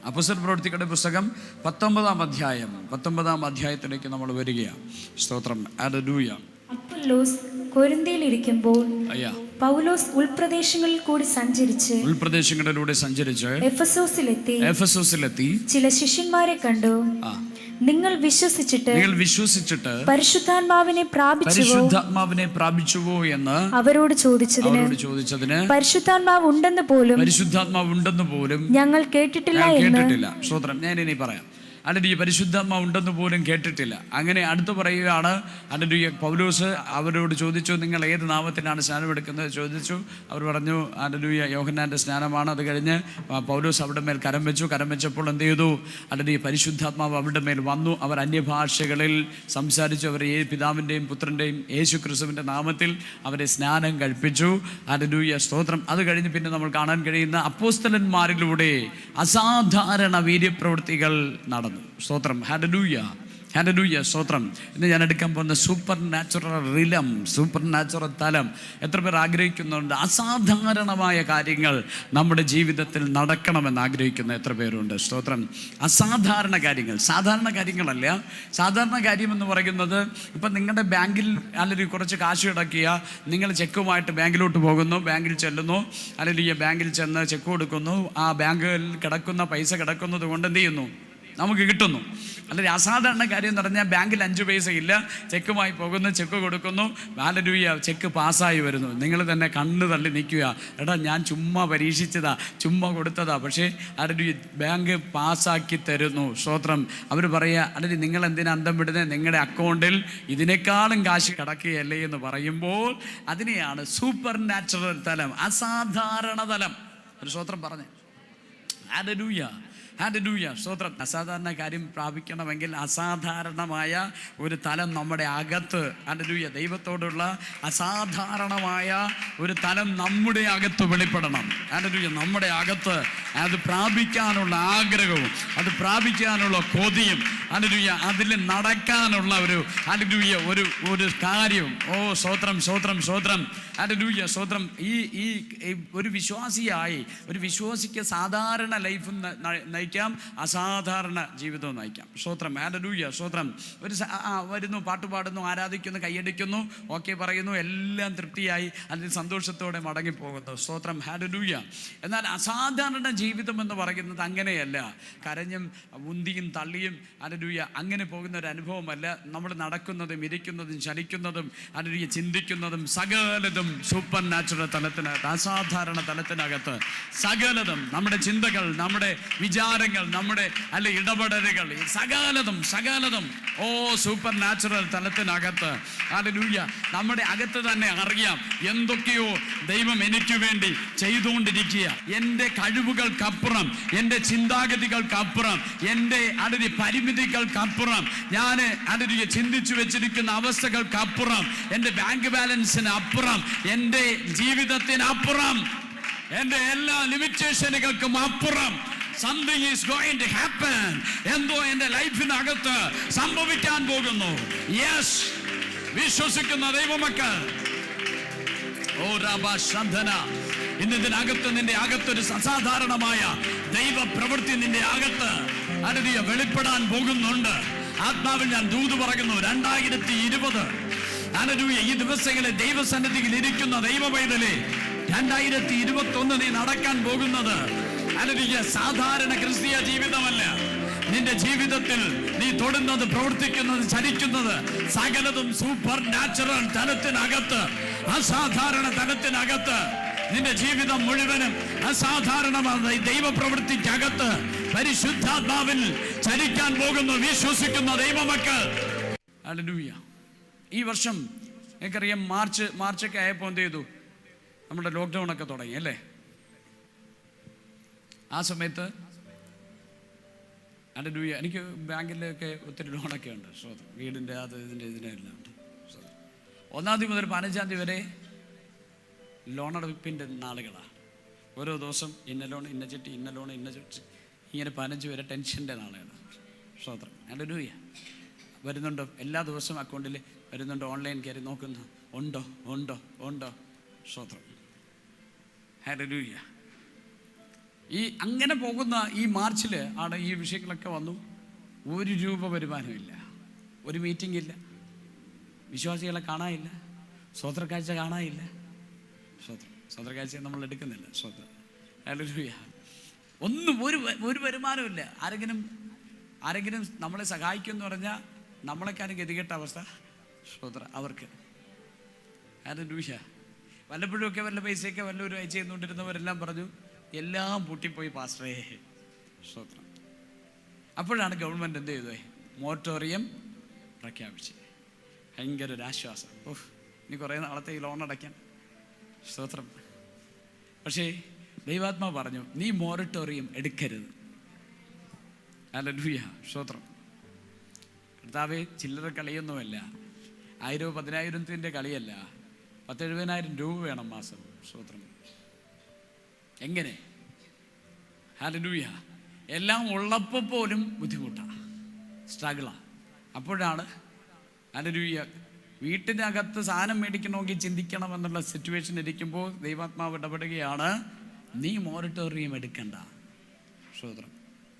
അപ്പോസ്തല പ്രവൃത്തികളുടെ പുസ്തകം 19-ാം അധ്യായത്തിലേക്ക് നമ്മൾ വരികയാണ്. സ്തോത്രം. ഹല്ലേലൂയ. അപ്പൊല്ലോസ് കൊരിന്ത്യയിലിരിക്കുമ്പോൾ പൗലോസ് ഉൾപ്രദേശങ്ങളിലൂടെ സഞ്ചരിച്ച് എഫെസോസിലെത്തി ചില ശിഷ്യന്മാരെ കണ്ടു. നിങ്ങൾ വിശ്വസിച്ചിട്ട് പരിശുദ്ധാത്മാവിനെ പ്രാപിച്ചുവോ എന്ന് അവരോട് ചോദിച്ചതിന് പരിശുദ്ധാത്മാവ് ഉണ്ടെന്ന് പോലും ഞങ്ങൾ കേട്ടിട്ടില്ല. സ്തോത്രം. ഞാൻ ഇനി പറയാം. ഹല്ലേലൂയ. പരിശുദ്ധാത്മാവ് ഉണ്ടെന്ന് പോലും കേട്ടിട്ടില്ല. അങ്ങനെ അടുത്ത് പറയുകയാണ്. ഹല്ലേലൂയ. പൗലോസ് അവരോട് ചോദിച്ചു, നിങ്ങൾ ഏത് നാമത്തിലാണ് സ്നാനം എടുക്കുന്നത് ചോദിച്ചു. അവർ പറഞ്ഞു, ഹല്ലേലൂയ, യോഹന്നാൻ്റെ സ്നാനമാണ്. അത് കഴിഞ്ഞ് പൗലോസ് അവിടെ മേൽ കരം വെച്ചപ്പോൾ എന്ത് ചെയ്തു? ഹല്ലേലൂയ, പരിശുദ്ധാത്മാവ് അവരുടെ മേൽ വന്നു. അവർ അന്യഭാഷകളിൽ സംസാരിച്ചു. അവർ പിതാവിൻ്റെയും പുത്രൻ്റെയും യേശു ക്രിസ്തുവിൻ്റെ നാമത്തിൽ അവരെ സ്നാനം കഴിപ്പിച്ചു. ഹല്ലേലൂയ, സ്തോത്രം. അത് കഴിഞ്ഞ് പിന്നെ നമ്മൾ കാണാൻ കഴിയുന്ന അപ്പോസ്തലന്മാരിലൂടെ അസാധാരണ വീര്യപ്രവൃത്തികൾ നടന്നു. സ്തോത്രം. ഹല്ലേലൂയ, ഹല്ലേലൂയ, സ്തോത്രം. ഇന്ന് ഞാൻ എടുക്കാൻ പോകുന്ന സൂപ്പർ നാച്ചുറൽ തലം. എത്ര പേർ ആഗ്രഹിക്കുന്നുണ്ട് അസാധാരണമായ കാര്യങ്ങൾ നമ്മുടെ ജീവിതത്തിൽ നടക്കണമെന്ന് ആഗ്രഹിക്കുന്ന എത്ര പേരുണ്ട്? സ്തോത്രം. അസാധാരണ കാര്യങ്ങൾ, സാധാരണ കാര്യങ്ങളല്ല. സാധാരണ കാര്യമെന്ന് പറയുന്നത്, ഇപ്പം നിങ്ങളുടെ ബാങ്കിൽ അല്ലെങ്കിൽ കുറച്ച് കാശ് കിടക്കുക, നിങ്ങൾ ചെക്കുമായിട്ട് ബാങ്കിലോട്ട് പോകുന്നു, ബാങ്കിൽ ചെല്ലുന്നു, അല്ലെങ്കിൽ ബാങ്കിൽ ചെന്ന് ചെക്ക് കൊടുക്കുന്നു. ആ ബാങ്കിൽ കിടക്കുന്ന പൈസ കിടക്കുന്നത് കൊണ്ട് എന്ത് ചെയ്യുന്നു? നമുക്ക് കിട്ടുന്നു. അല്ലെങ്കിൽ അസാധാരണ കാര്യം എന്ന് പറഞ്ഞാൽ ബാങ്കിൽ 5 പൈസ ഇല്ല, ചെക്കുമായി പോകുന്നു, ചെക്ക് കൊടുക്കുന്നു, ഹല്ലേലൂയ, ചെക്ക് പാസ്സായി വരുന്നു. നിങ്ങൾ തന്നെ കണ്ണ് തള്ളി നിൽക്കുക. എടാ, ഞാൻ ചുമ്മാ പരീക്ഷിച്ചതാ, ചുമ്മാ കൊടുത്തതാ, പക്ഷേ ഹല്ലേലൂയ ബാങ്ക് പാസ്സാക്കി തരുന്നു. സ്തോത്രം. അവർ പറയുക, അല്ലെങ്കിൽ നിങ്ങൾ എന്തിനാ അന്തം വിടുന്നത്? നിങ്ങളുടെ അക്കൗണ്ടിൽ ഇതിനേക്കാളും കാശ് കിടക്കുകയല്ലേ എന്ന് പറയുമ്പോൾ അതിനെയാണ് സൂപ്പർ നാച്ചുറൽ തലം, അസാധാരണ തലം. ഒരു സ്തോത്രം പറഞ്ഞേ. ഹല്ലേലൂയ, ഹല്ലേലൂയ, സ്തോത്രം. അസാധാരണ കാര്യം പ്രാപിക്കണമെങ്കിൽ അസാധാരണമായ ഒരു തലം നമ്മുടെ അകത്ത്, ഹല്ലേലൂയ, ദൈവത്തോടുള്ള അസാധാരണമായ ഒരു തലം നമ്മുടെ അകത്ത് വെളിപ്പെടണം. ഹല്ലേലൂയ, നമ്മുടെ അകത്ത് അത് പ്രാപിക്കാനുള്ള ആഗ്രഹവും അത് പ്രാപിക്കാനുള്ള കൊതിയും, ഹല്ലേലൂയ, അതിൽ നടക്കാനുള്ള ഒരു ഹല്ലേലൂയ ഒരു കാര്യം. ഓ സ്തോത്രം, സ്തോത്രം, സ്തോത്രം. ഹല്ലേലൂയ, സ്തോത്രം. ഈ ഒരു വിശ്വാസിക്ക് സാധാരണ ലൈഫ് നയിക്കാം, അസാധാരണ ജീവിതവും നയിക്കാം. സ്തോത്രം. ഹല്ലേലൂയ, സ്തോത്രം. വരുന്നു, പാട്ട് പാടുന്നു, ആരാധിക്കുന്നു, കൈയടിക്കുന്നു, ഓക്കെ പറയുന്നു, എല്ലാം തൃപ്തിയായി അതിൽ സന്തോഷത്തോടെ മടങ്ങിപ്പോകുന്നു. സ്തോത്രം. ഹല്ലേലൂയ. എന്നാൽ അസാധാരണ ജീവിതം എന്ന് പറയുന്നത് അങ്ങനെയല്ല. കരഞ്ഞും ഉന്തിയും തള്ളിയും ഹല്ലേലൂയ അങ്ങനെ പോകുന്ന ഒരു അനുഭവമല്ല. നമ്മൾ നടക്കുന്നതും ഇരിക്കുന്നതും ചലിക്കുന്നതും ഹല്ലേലൂയ ചിന്തിക്കുന്നതും സകലതും സൂപ്പർ നാച്ചുറൽ തലത്തിനകത്ത്, അസാധാരണ തലത്തിനകത്ത് സകലതും, നമ്മുടെ ചിന്തകൾ, നമ്മുടെ വിചാരങ്ങൾ, നമ്മുടെ ഇടപെടലുകൾ, സകലതും ഓ സൂപ്പർ നാച്ചുറൽ തലത്തിനകത്ത്. ഹല്ലേലൂയ. നമ്മുടെ അകത്ത് തന്നെ അറിയാം എന്തൊക്കെയോ ദൈവം എനിക്ക് വേണ്ടി ചെയ്തുകൊണ്ടിരിക്കുക. എൻ്റെ കഴിവുകൾക്കപ്പുറം, എൻ്റെ ചിന്താഗതികൾക്കപ്പുറം, എൻ്റെ പരിമിതികൾക്കപ്പുറം, ഞാൻ ചിന്തിച്ചു വെച്ചിരിക്കുന്ന അവസ്ഥകൾക്കപ്പുറം, എൻ്റെ ബാങ്ക് ബാലൻസിന് അപ്പുറം, എൻ്റെ ജീവിതത്തിനപ്പുറം, എൻ്റെ എല്ലാ ലിമിറ്റേഷനുകൾക്കും അപ്പുറം something is going to happen. എന്തോ എൻ്റെ ലൈഫിനകത്ത് സംഭവിക്കാൻ പോകുന്നു. യെസ്, വിശ്വസിക്കുന്ന ദൈവമക്കൾ, ഓ രാബാശന്ധന, ഇന്നതിനകത്ത് നിന്റെ അകത്തൊരു അസാധാരണമായ ദൈവ പ്രവൃത്തി നിന്റെ അകത്ത് ഹല്ലേലൂയ വെളിപ്പെടാൻ പോകുന്നുണ്ട്. ആത്മാവിൽ ഞാൻ ദൂത് പറയുന്നു. 2020 ഹല്ലേലൂയ, ഈ ദിവസങ്ങളിൽ ദൈവസന്നിധിയിൽ ഇരിക്കുന്ന ദൈവ പൈതലേ, 2021 നീ നടക്കാൻ പോകുന്നത് ഹല്ലേലൂയ സാധാരണ ക്രിസ്തീയ ജീവിതമല്ല. നിന്റെ ജീവിതത്തിൽ നീ തൊടുന്നത്, പ്രവർത്തിക്കുന്നത്, ചലിക്കുന്നത് സകലതും സൂപ്പർ നാച്ചുറൽ തലത്തിനകത്ത്, അസാധാരണ തലത്തിനകത്ത്, നിന്റെ ജീവിതം മുഴുവനും അസാധാരണമായ ദൈവപ്രവൃത്തിക്കകത്ത് പരിശുദ്ധാത്മാവിൽ ചലിക്കാൻ പോകുന്നു. വിശ്വസിക്കുന്ന ദൈവമക്കൾ, ഹല്ലേലൂയ. ഈ വർഷം എനിക്കറിയാം, മാർച്ചൊക്കെ ആയപ്പോൾ എന്ത് ചെയ്തു? നമ്മുടെ ലോക്ക്ഡൗൺ ഒക്കെ തുടങ്ങി അല്ലേ? ആ സമയത്ത് ഹല്ലേലൂയ, എനിക്ക് ബാങ്കിലൊക്കെ ഒത്തിരി ലോണൊക്കെ ഉണ്ട്. വീടിൻ്റെ ഇതിൻ്റെ എല്ലാം ഉണ്ട്. 1-ാം തീയതി മുതൽ 15-ാം തീയതി വരെ ലോണടപ്പിൻ്റെ നാളുകളാണ്. ഓരോ ദിവസം ഇന്ന ലോൺ, ഇന്ന ചിട്ടി, ഇന്ന ലോൺ, ഇന്ന ചിട്ടി, ഇങ്ങനെ 15 വരെ ടെൻഷൻ്റെ നാളുകളാണ്. സ്തോത്രം. ഹല്ലേലൂയ. വരുന്നുണ്ടോ? എല്ലാ ദിവസവും അക്കൗണ്ടിൽ വരുന്നുണ്ടോ? ഓൺലൈൻ കയറി നോക്കുന്നു, ഉണ്ടോ? സ്തോത്രം. ഹല്ലേലൂയ. ഈ അങ്ങനെ പോകുന്ന ഈ മാർച്ചിൽ ആണ് ഈ വിഷയങ്ങളൊക്കെ വന്നു. 1 രൂപ വരുമാനമില്ല, ഒരു മീറ്റിംഗ് ഇല്ല, വിശ്വാസികളെ കാണാനില്ല, സ്വതന്ത്രക്കാഴ്ച കാണാനില്ല. സ്വതന്ത്രക്കാഴ്ച നമ്മൾ എടുക്കുന്നില്ല. ഹല്ലേലൂയ. ഒന്നും ഒരു വരുമാനമില്ല. ആരെങ്കിലും നമ്മളെ സഹായിക്കുമെന്ന് പറഞ്ഞാൽ നമ്മളെക്കാരും ഗതികെട്ട അവസ്ഥ അവർക്ക്. ഹല്ലേലൂയ. വല്ലപ്പോഴുമൊക്കെ വല്ല പൈസയൊക്കെ വല്ലവരും അയച്ചു തന്നുകൊണ്ടിരുന്നവരെല്ലാം പറഞ്ഞു എല്ലാം പൂട്ടിപ്പോയി പാസ്റ്ററേ. സ്തോത്രം. അപ്പോഴാണ് ഗവൺമെൻറ് എന്ത് ചെയ്തത്? മൊറട്ടോറിയം പ്രഖ്യാപിച്ച്. ഭയങ്കര ഒരു ആശ്വാസം. ഇനി കുറേ നാളത്തെ ഈ ലോൺ അടയ്ക്കാൻ. സ്തോത്രം. പക്ഷേ ദൈവാത്മാവ് പറഞ്ഞു നീ മൊറട്ടോറിയം എടുക്കരുത്. ഹല്ലേലൂയ. സ്തോത്രം. കർത്താവേ, ചില്ലറ കളിയൊന്നുമല്ല, 1000-10,000 കളിയല്ല, 10,000-70,000 രൂപ വേണം മാസം. സ്തോത്രം. എങ്ങനെ? ഹല്ലേലൂയ. എല്ലാം ഉള്ളപ്പോൾ പോലും ബുദ്ധിമുട്ടാണ്, സ്ട്രഗിളാണ്. അപ്പോഴാണ് ഹല്ലേലൂയ വീട്ടിനകത്ത് സാധനം മേടിക്കണമെങ്കിൽ ചിന്തിക്കണം എന്നുള്ള സിറ്റുവേഷൻ ഇരിക്കുമ്പോൾ ദൈവാത്മാവ് ഇടപെടുകയാണ്, നീ മൊറട്ടോറിയം എടുക്കണ്ട. സ്തോത്രം.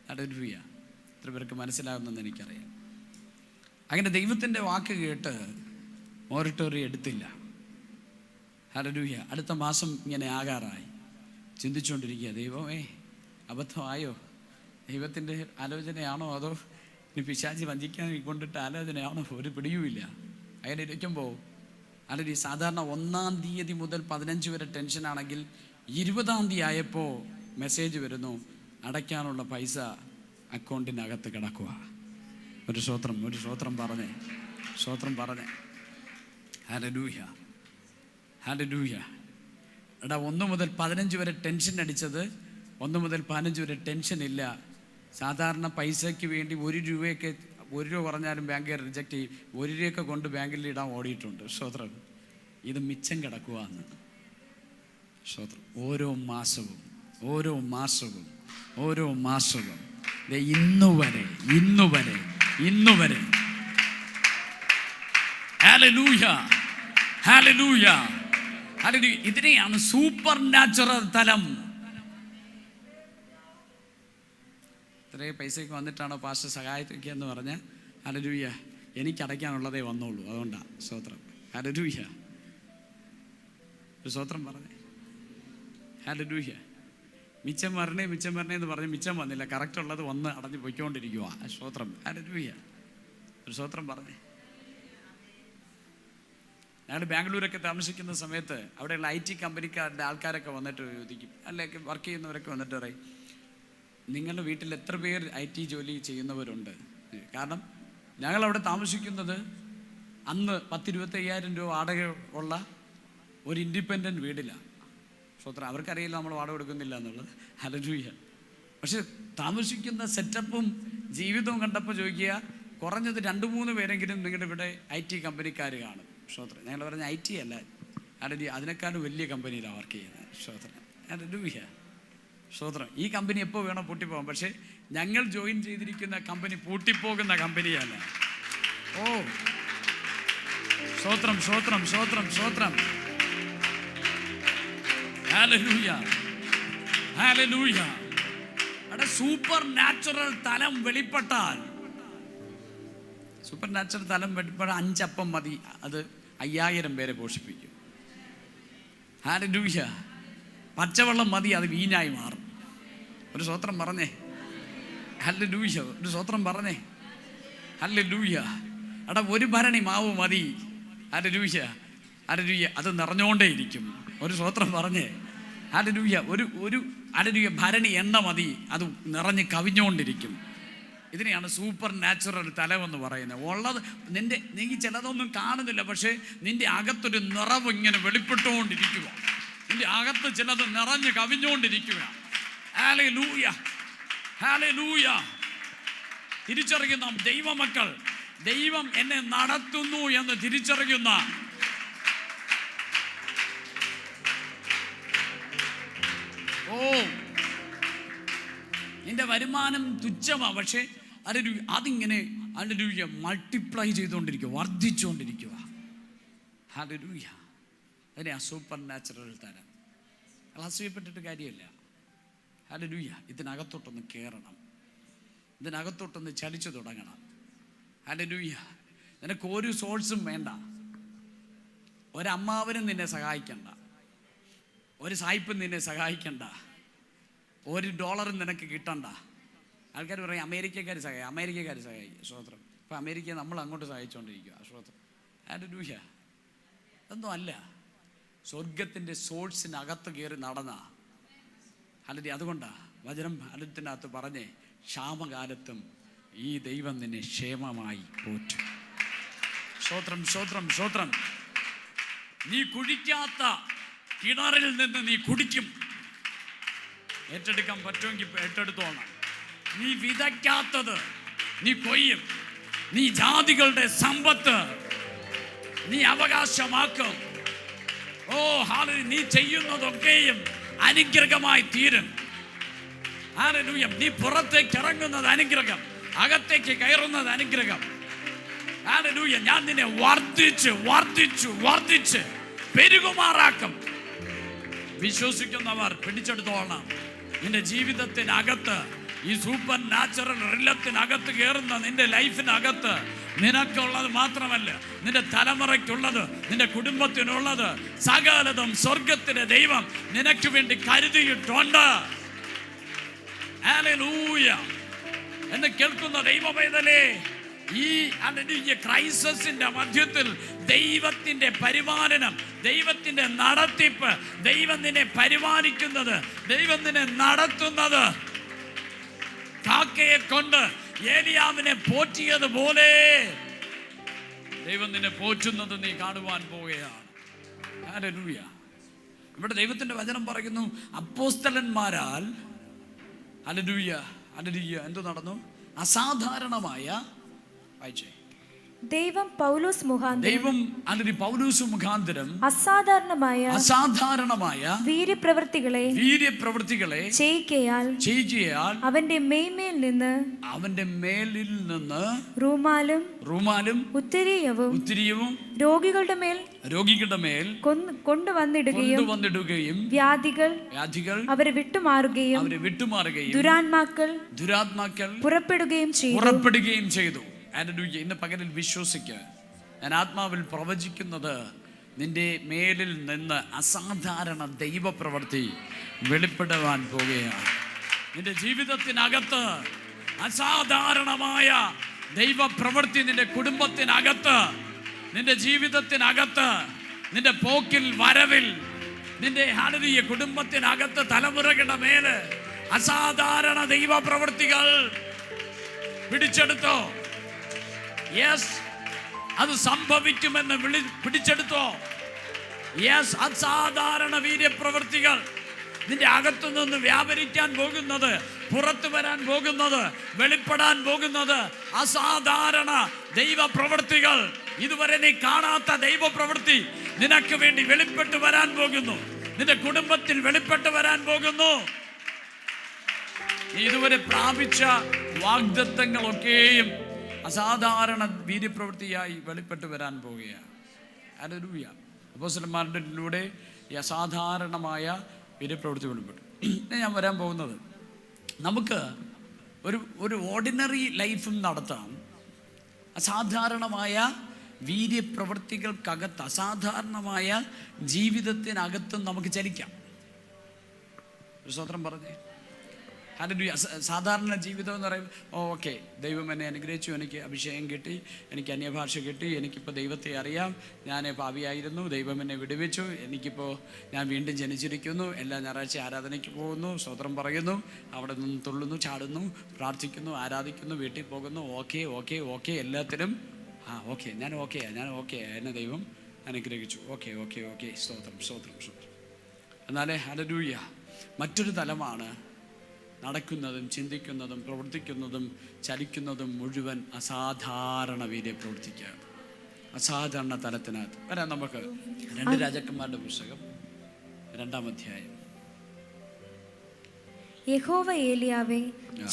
ഹല്ലേലൂയ. എത്ര പേർക്ക് മനസ്സിലാകുന്നെന്ന് എനിക്കറിയാം. അങ്ങനെ ദൈവത്തിൻ്റെ വാക്ക് കേട്ട് മൊറട്ടോറിയം എടുത്തില്ല. ഹല്ലേലൂയ. അടുത്ത മാസം ഇങ്ങനെ ആകാറായി. ചിന്തിച്ചുകൊണ്ടിരിക്കുക, ദൈവമേ അബദ്ധമായോ? ദൈവത്തിൻ്റെ ആലോചനയാണോ അതോ ഇനി പിശാചി വഞ്ചിക്കാൻ കൊണ്ടിട്ട് ആലോചനയാണോ? ഒരു പിടിയുമില്ല. അങ്ങനെ ഇരിക്കുമ്പോൾ അല്ലെങ്കിൽ സാധാരണ 1-ാം തീയതി മുതൽ 15 വരെ ടെൻഷനാണെങ്കിൽ 20-ാം തീയതി ആയപ്പോൾ മെസ്സേജ് വരുന്നു, അടയ്ക്കാനുള്ള പൈസ അക്കൗണ്ടിനകത്ത് കിടക്കുക. ഒരു സ്വത്രം പറഞ്ഞേ. ഹല്ലേലൂയ. ഹല്ലേലൂയ. എടാ, 1 മുതൽ 15 വരെ ടെൻഷൻ അടിച്ചത് 1 മുതൽ 15 വരെ ടെൻഷൻ ഇല്ല. സാധാരണ പൈസയ്ക്ക് വേണ്ടി 1 രൂപ പറഞ്ഞാലും ബാങ്ക് റിജക്റ്റ് ചെയ്യും. 1 രൂപയൊക്കെ കൊണ്ട് ബാങ്കിൽ ഇടാൻ ഓടിയിട്ടുണ്ട്. സ്തോത്രം. ഇത് മിച്ചം കിടക്കുക എന്ന്. സ്തോത്രം. ഓരോ മാസവും ഇന്നുവരെ ഹല്ലേലൂയ. ഹല്ലേലൂയ. ഹല്ലേലൂയ. ഇതിനെയാണ് സൂപ്പർ നാച്ചുറൽ തലം. ഇത്രയും പൈസയ്ക്ക് വന്നിട്ടാണോ പാസ്റ്റർ സഹായിക്കുക എന്ന് പറഞ്ഞാൽ ഹല്ലേലൂയ, എനിക്ക് അടയ്ക്കാനുള്ളതേ വന്നുള്ളൂ, അതുകൊണ്ടാണ്. സ്തോത്രം. ഹല്ലേലൂയ. ഒരു സ്തോത്രം പറഞ്ഞേ. ഹല്ലേലൂയ. മിച്ചം വരണേ എന്ന് പറഞ്ഞ് മിച്ചം വന്നില്ല, കറക്റ്റ് ഉള്ളത് വന്ന് അടഞ്ഞു പൊയ്ക്കൊണ്ടിരിക്കുക. സ്തോത്രം. ഹല്ലേലൂയ. ഒരു സ്തോത്രം പറഞ്ഞേ. ഞങ്ങൾ ബാംഗ്ലൂരൊക്കെ താമസിക്കുന്ന സമയത്ത് അവിടെയുള്ള IT കമ്പനിക്കാരുടെ ആൾക്കാരൊക്കെ വന്നിട്ട് ചോദിക്കും, അല്ലെങ്കിൽ വർക്ക് ചെയ്യുന്നവരൊക്കെ വന്നിട്ട് പറയും, നിങ്ങളുടെ വീട്ടിൽ എത്ര പേർ IT ജോലി ചെയ്യുന്നവരുണ്ട്? കാരണം ഞങ്ങളവിടെ താമസിക്കുന്നത് അന്ന് 10-25,000 രൂപ വാടക ഉള്ള ഒരു ഇൻഡിപെൻഡൻറ്റ് വീടിലാണ്. സ്വത്രം. അവർക്കറിയില്ല നമ്മൾ വാടക കൊടുക്കുന്നില്ല എന്നുള്ളത്. ഹല്ലേലൂയ. പക്ഷെ താമസിക്കുന്ന സെറ്റപ്പും ജീവിതവും കണ്ടപ്പോൾ ചോദിക്കുക, കുറഞ്ഞത് 2-3 പേരെങ്കിലും നിങ്ങളുടെ ഇവിടെ IT കമ്പനിക്കാർ കാണും. സ്തോത്രം. ഞങ്ങൾ പറഞ്ഞ IT അല്ല, അല്ലെങ്കിൽ അതിനേക്കാളും വലിയ കമ്പനിയിലാണ് വർക്ക് ചെയ്യുന്നത്. സ്തോത്രം. ഹല്ലേലൂയ. സ്തോത്രം. ഈ കമ്പനി എപ്പോൾ വേണോ പൂട്ടിപ്പോകാം, പക്ഷേ ഞങ്ങൾ ജോയിൻ ചെയ്തിരിക്കുന്ന കമ്പനി പൂട്ടിപ്പോകുന്ന കമ്പനിയല്ല. സ്തോത്രം. ഹല്ലേലൂയ. ഹല്ലേലൂയ. അവിടെ സൂപ്പർ നാച്ചുറൽ തലം വെളിപ്പെട്ടാൽ 5 അപ്പം മതി, അത് 5000 പേരെ പോഷിപ്പിക്കും. ഹല്ലേലൂയ. പച്ചവെള്ളം മതി, അത് വീഞ്ഞായി മാറും. ഒരു സ്തോത്രം പറഞ്ഞേ. ഹല്ലേലൂയ. ഒരു സ്തോത്രം പറഞ്ഞേ. ഹല്ലേലൂയ. എടാ, 1 ഭരണി മാവ് മതി. ഹല്ലേലൂയ. അത് നിറഞ്ഞുകൊണ്ടേയിരിക്കും. ഒരു സ്തോത്രം പറഞ്ഞേ. ഹല്ലേലൂയ. ഒരു ഭരണി എണ്ണ മതി, അത് നിറഞ്ഞ് കവിഞ്ഞുകൊണ്ടിരിക്കും. ഇതിനെയാണ് സൂപ്പർ നാച്ചുറൽ തലമെന്ന് പറയുന്നത്. ഉള്ളത് നീ ചിലതൊന്നും കാണുന്നില്ല, പക്ഷേ നിന്റെ അകത്തൊരു നിറവ് ഇങ്ങനെ വെളിപ്പെട്ടുകൊണ്ടിരിക്കുക. നിന്റെ അകത്ത് ചിലത് നിറഞ്ഞ് കവിഞ്ഞുകൊണ്ടിരിക്കുക. ഹല്ലേലൂയ. ഹല്ലേലൂയ. തിരിച്ചറിയുന്ന ദൈവമക്കൾ, ദൈവം എന്നെ നടത്തുന്നു എന്ന് തിരിച്ചറിയുന്ന നിന്റെ വരുമാനം തുച്ഛമാണ്, പക്ഷേ അതിങ്ങനെ ഹല്ലേലൂയ മൾട്ടിപ്ലൈ ചെയ്തുകൊണ്ടിരിക്കുക, വർദ്ധിച്ചുകൊണ്ടിരിക്കുക. ഹല്ലേലൂയ. അതിനെ സൂപ്പർ നാച്ചുറൽ തരം. അസൂയപ്പെട്ടിട്ട് കാര്യമില്ല. ഹല്ലേലൂയ. ഇതിനകത്തോട്ടൊന്ന് കയറണം, ഇതിനകത്തോട്ടൊന്ന് ചലിച്ചു തുടങ്ങണം. ഹല്ലേലൂയ. നിനക്ക് ഒരു സോഴ്സും വേണ്ട, ഒരമ്മാവനും നിന്നെ സഹായിക്കണ്ട, ഒരു സായിപ്പും നിന്നെ സഹായിക്കണ്ട, $1 നിനക്ക് കിട്ടണ്ട. ആൾക്കാർ പറയും അമേരിക്കക്കാർ സഹായിക്കും. സ്തോത്രം. ഇപ്പം അമേരിക്കയെ നമ്മൾ അങ്ങോട്ട് സഹായിച്ചുകൊണ്ടിരിക്കുക. സ്തോത്രം. ഹല്ലേലൂയ. അതൊന്നും അല്ല, സ്വർഗത്തിൻ്റെ സോഴ്സിനകത്ത് കയറി നടന്ന. അല്ലെങ്കിൽ അതുകൊണ്ടാണ് വചനം അതിനകത്ത് പറഞ്ഞേ, ക്ഷാമകാലത്തും ഈ ദൈവം നിന്നെ ക്ഷേമമായി പോറ്റും. സ്തോത്രം, സ്തോത്രം, സ്തോത്രം. നീ കുടിക്കാത്ത കിണറിൽ നിന്ന് നീ കുടിക്കും. ഏറ്റെടുക്കാൻ പറ്റുമെങ്കിൽ ഏറ്റെടുത്തോണം. നീ വിതയ്ക്കാത്തത് നീ കൊയ്യും. നീ ജാതികളുടെ സമ്പത്ത് നീ അവകാശമാക്കും. ഓ ഹല്ലേലൂയ. നീ ചെയ്യുന്നതൊക്കെയും അനുഗ്രഹമായി തീരും. ഹല്ലേലൂയ. നീ പുറത്തേക്ക് ഇറങ്ങുന്നത് അനുഗ്രഹം, അകത്തേക്ക് കയറുന്നത് അനുഗ്രഹം. ഹല്ലേലൂയ. ഞാൻ നിന്നെ വർദ്ധിച്ച് വർദ്ധിച്ചു വർദ്ധിച്ച് പെരുകുമാറാക്കും. വിശ്വസിക്കുന്നവർ പിടിച്ചെടുത്തോളണം. നിന്റെ ജീവിതത്തിനകത്ത്, ഈ സൂപ്പർ നാച്ചുറൽ റിലത്തിനകത്ത് കയറുന്ന നിന്റെ ലൈഫിനകത്ത് നിനക്കുള്ളത് മാത്രമല്ല, നിന്റെ തലമുറയ്ക്കുള്ളത്, നിന്റെ കുടുംബത്തിനുള്ളത് സകലതും സ്വർഗത്തിലെ ദൈവം നിനക്ക് വേണ്ടി കരുതിയിട്ടുണ്ട്. ഹല്ലേലൂയ. എന്നെ കേൾക്കുന്ന ദൈവമേതലേ, ഈ ക്രൈസിസിന്റെ മധ്യത്തിൽ ദൈവത്തിന്റെ പരിപാലനം, ദൈവത്തിന്റെ നടത്തിപ്പ്, ദൈവം നിന്നെ പരിപാലിക്കുന്നത്, ദൈവം നിന്നെ നടത്തുന്നത്, കാക്കയെ കൊണ്ട് ഏലിയാവിനെ പോറ്റിയതുപോലെ ദൈവം നിന്നെ പോറ്റുന്നത് നീ കാണുവാൻ പോവുകയാണ്. ഹല്ലേലൂയ. ഇവിടെ ദൈവത്തിന്റെ വചനം പറയുന്നു, അപ്പോസ്തലന്മാരാൽ ഹല്ലേലൂയ ഹല്ലേലൂയ എന്തു നടന്നു? അസാധാരണമായ ദൈവം പൗലോസ് മുഖാന്തരം അസാധാരണമായ വീര്യപ്രവൃത്തികളെ ചെയ്യിക്കയാൽ അവന്റെ മേലിൽ നിന്ന് റൂമാലും ഉത്തിരിയവും രോഗികളുടെ മേൽ കൊണ്ടുവന്നിടുകയും വ്യാധികൾ അവരെ വിട്ടുമാറുകയും ദുരാത്മാക്കൾ പുറപ്പെടുകയും ചെയ്തു. ഹല്ലേലൂയ. ഇന്ന് പകലിൽ വിശ്വസിക്കുക, ഞാൻ ആത്മാവിൽ പ്രവചിക്കുന്നത് നിന്റെ മേലിൽ നിന്ന് അസാധാരണ ദൈവപ്രവൃത്തി വെളിപ്പെടുവാൻ പോവുകയാണ്. നിന്റെ ജീവിതത്തിനകത്ത് അസാധാരണമായ ദൈവപ്രവൃത്തി, നിന്റെ കുടുംബത്തിനകത്ത്, നിന്റെ ജീവിതത്തിനകത്ത്, നിന്റെ പോക്കിൽ വരവിൽ, നിന്റെ ഹല്ലേലൂയ കുടുംബത്തിനകത്ത്, തലമുറകളുടെ മേല് അസാധാരണ ദൈവപ്രവൃത്തികൾ പിടിച്ചെടുത്തോ. യെസ്, അത് സംഭവിക്കുമെന്ന് പിടിച്ചെടുത്തോ. യെസ്, അസാധാരണ വീര്യപ്രവൃത്തികൾ നിന്റെ അകത്തു നിന്ന് വ്യാപരിക്കാൻ പോകുന്നത്, പുറത്തു വരാൻ പോകുന്നത്, വെളിപ്പെടാൻ പോകുന്നത് അസാധാരണ ദൈവപ്രവൃത്തികൾ. ഇതുവരെ നീ കാണാത്ത ദൈവപ്രവൃത്തി നിനക്ക് വേണ്ടി വെളിപ്പെട്ടു വരാൻ പോകുന്നു. നിന്റെ കുടുംബത്തിൽ വെളിപ്പെട്ടു വരാൻ പോകുന്നു. നീ ഇതുവരെ പ്രാപിച്ച വാഗ്ദത്തങ്ങളൊക്കെയും അസാധാരണ വീര്യപ്രവൃത്തിയായി വെളിപ്പെട്ടു വരാൻ പോവുകയാണ്. ഹല്ലേലൂയ. അപ്പോസ്തലന്മാരിലൂടെ ഈ അസാധാരണമായ വീര്യപ്രവൃത്തി വെളിപ്പെട്ടു. ഞാൻ വരാൻ പോകുന്നത്, നമുക്ക് ഒരു ഓർഡിനറി ലൈഫും നടത്താം, അസാധാരണമായ വീര്യപ്രവൃത്തികൾക്കകത്ത്, അസാധാരണമായ ജീവിതത്തിനകത്തും നമുക്ക് ചലിക്കാം. ഒരു സ്തോത്രം പറഞ്ഞേ. ഹല്ലേലൂയ. സാധാരണ ജീവിതം എന്ന് പറയും, ഓക്കെ, ദൈവം എന്നെ അനുഗ്രഹിച്ചു, എനിക്ക് അഭിഷേകം കിട്ടി, എനിക്ക് അന്യഭാഷ കിട്ടി, എനിക്കിപ്പോൾ ദൈവത്തെ അറിയാം, ഞാൻ പാപിയായിരുന്നു, ദൈവം എന്നെ വിടുവിച്ചു, ഞാൻ വീണ്ടും ജനിച്ചിരിക്കുന്നു, എല്ലാ ഞായറാഴ്ച ആരാധനയ്ക്ക് പോകുന്നു, സ്തോത്രം പറയുന്നു, അവിടെ നിന്ന് തുള്ളുന്നു, ചാടുന്നു, പ്രാർത്ഥിക്കുന്നു, ആരാധിക്കുന്നു, വീട്ടിൽ പോകുന്നു, ഓക്കെ എല്ലാത്തിനും ഓക്കെ, ഞാൻ ഓക്കെ, എന്നെ ദൈവം അനുഗ്രഹിച്ചു, ഓക്കെ, സ്തോത്രം. എന്നാലേ ഹല്ലേലൂയ, മറ്റൊരു തലമാണ് നടക്കുന്നതും ചിന്തിക്കുന്നതും പ്രവർത്തിക്കുന്നതും ചലിക്കുന്നതും മുഴുവൻ അസാധാരണ വീര്യപ്രവർത്തിക്കുകയാണ്. അസാധാരണ തലത്തിനകത്ത് വരാം. നമുക്ക് 2 രാജാക്കന്മാരുടെ പുസ്തകം 2-ാം അധ്യായം. യഹോവ ഏലിയാവെ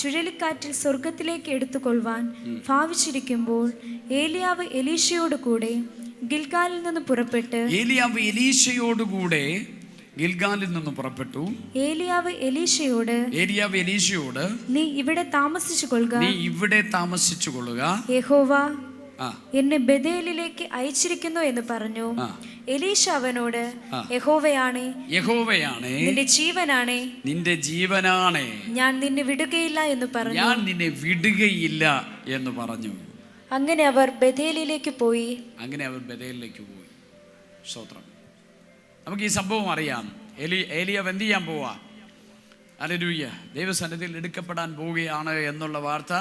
ചുഴലിക്കാറ്റിൽ സ്വർഗത്തിലേക്ക് എടുത്തുകൊള്ളുവാൻ ഭാവിച്ചിരിക്കുമ്പോൾ ഏലിയാവ് എലീശയോടുകൂടെ ഗിൽഗാലിൽ നിന്ന് പുറപ്പെട്ട് ഗിൽഗാലിൽ നിന്ന് പുറപ്പെട്ടു. ഏലിയാവ് എലീശയോട് നീ ഇവിടെ താമസിച്ചു കൊള്ളുക, യഹോവ എന്നെ ബേഥേലിലേക്ക് അയച്ചിരിക്കുന്നു എന്ന് പറഞ്ഞു. എലീശ അവനോട്, യഹോവയാണേ നിന്റെ ജീവനാണേ ഞാൻ നിന്നെ വിടുകയില്ല എന്ന് പറഞ്ഞു. അങ്ങനെ അവർ ബേഥേലിലേക്ക് പോയി. സ്തോത്രം. നമുക്ക് ഈ സംഭവം അറിയാം. ഏലിയാവ് എന്ത് ചെയ്യാൻ പോവാ? ഹല്ലേലൂയ. ദൈവസന്നിധിയിൽ എടുക്കപ്പെടാൻ പോവുകയാണ് എന്നുള്ള വാർത്ത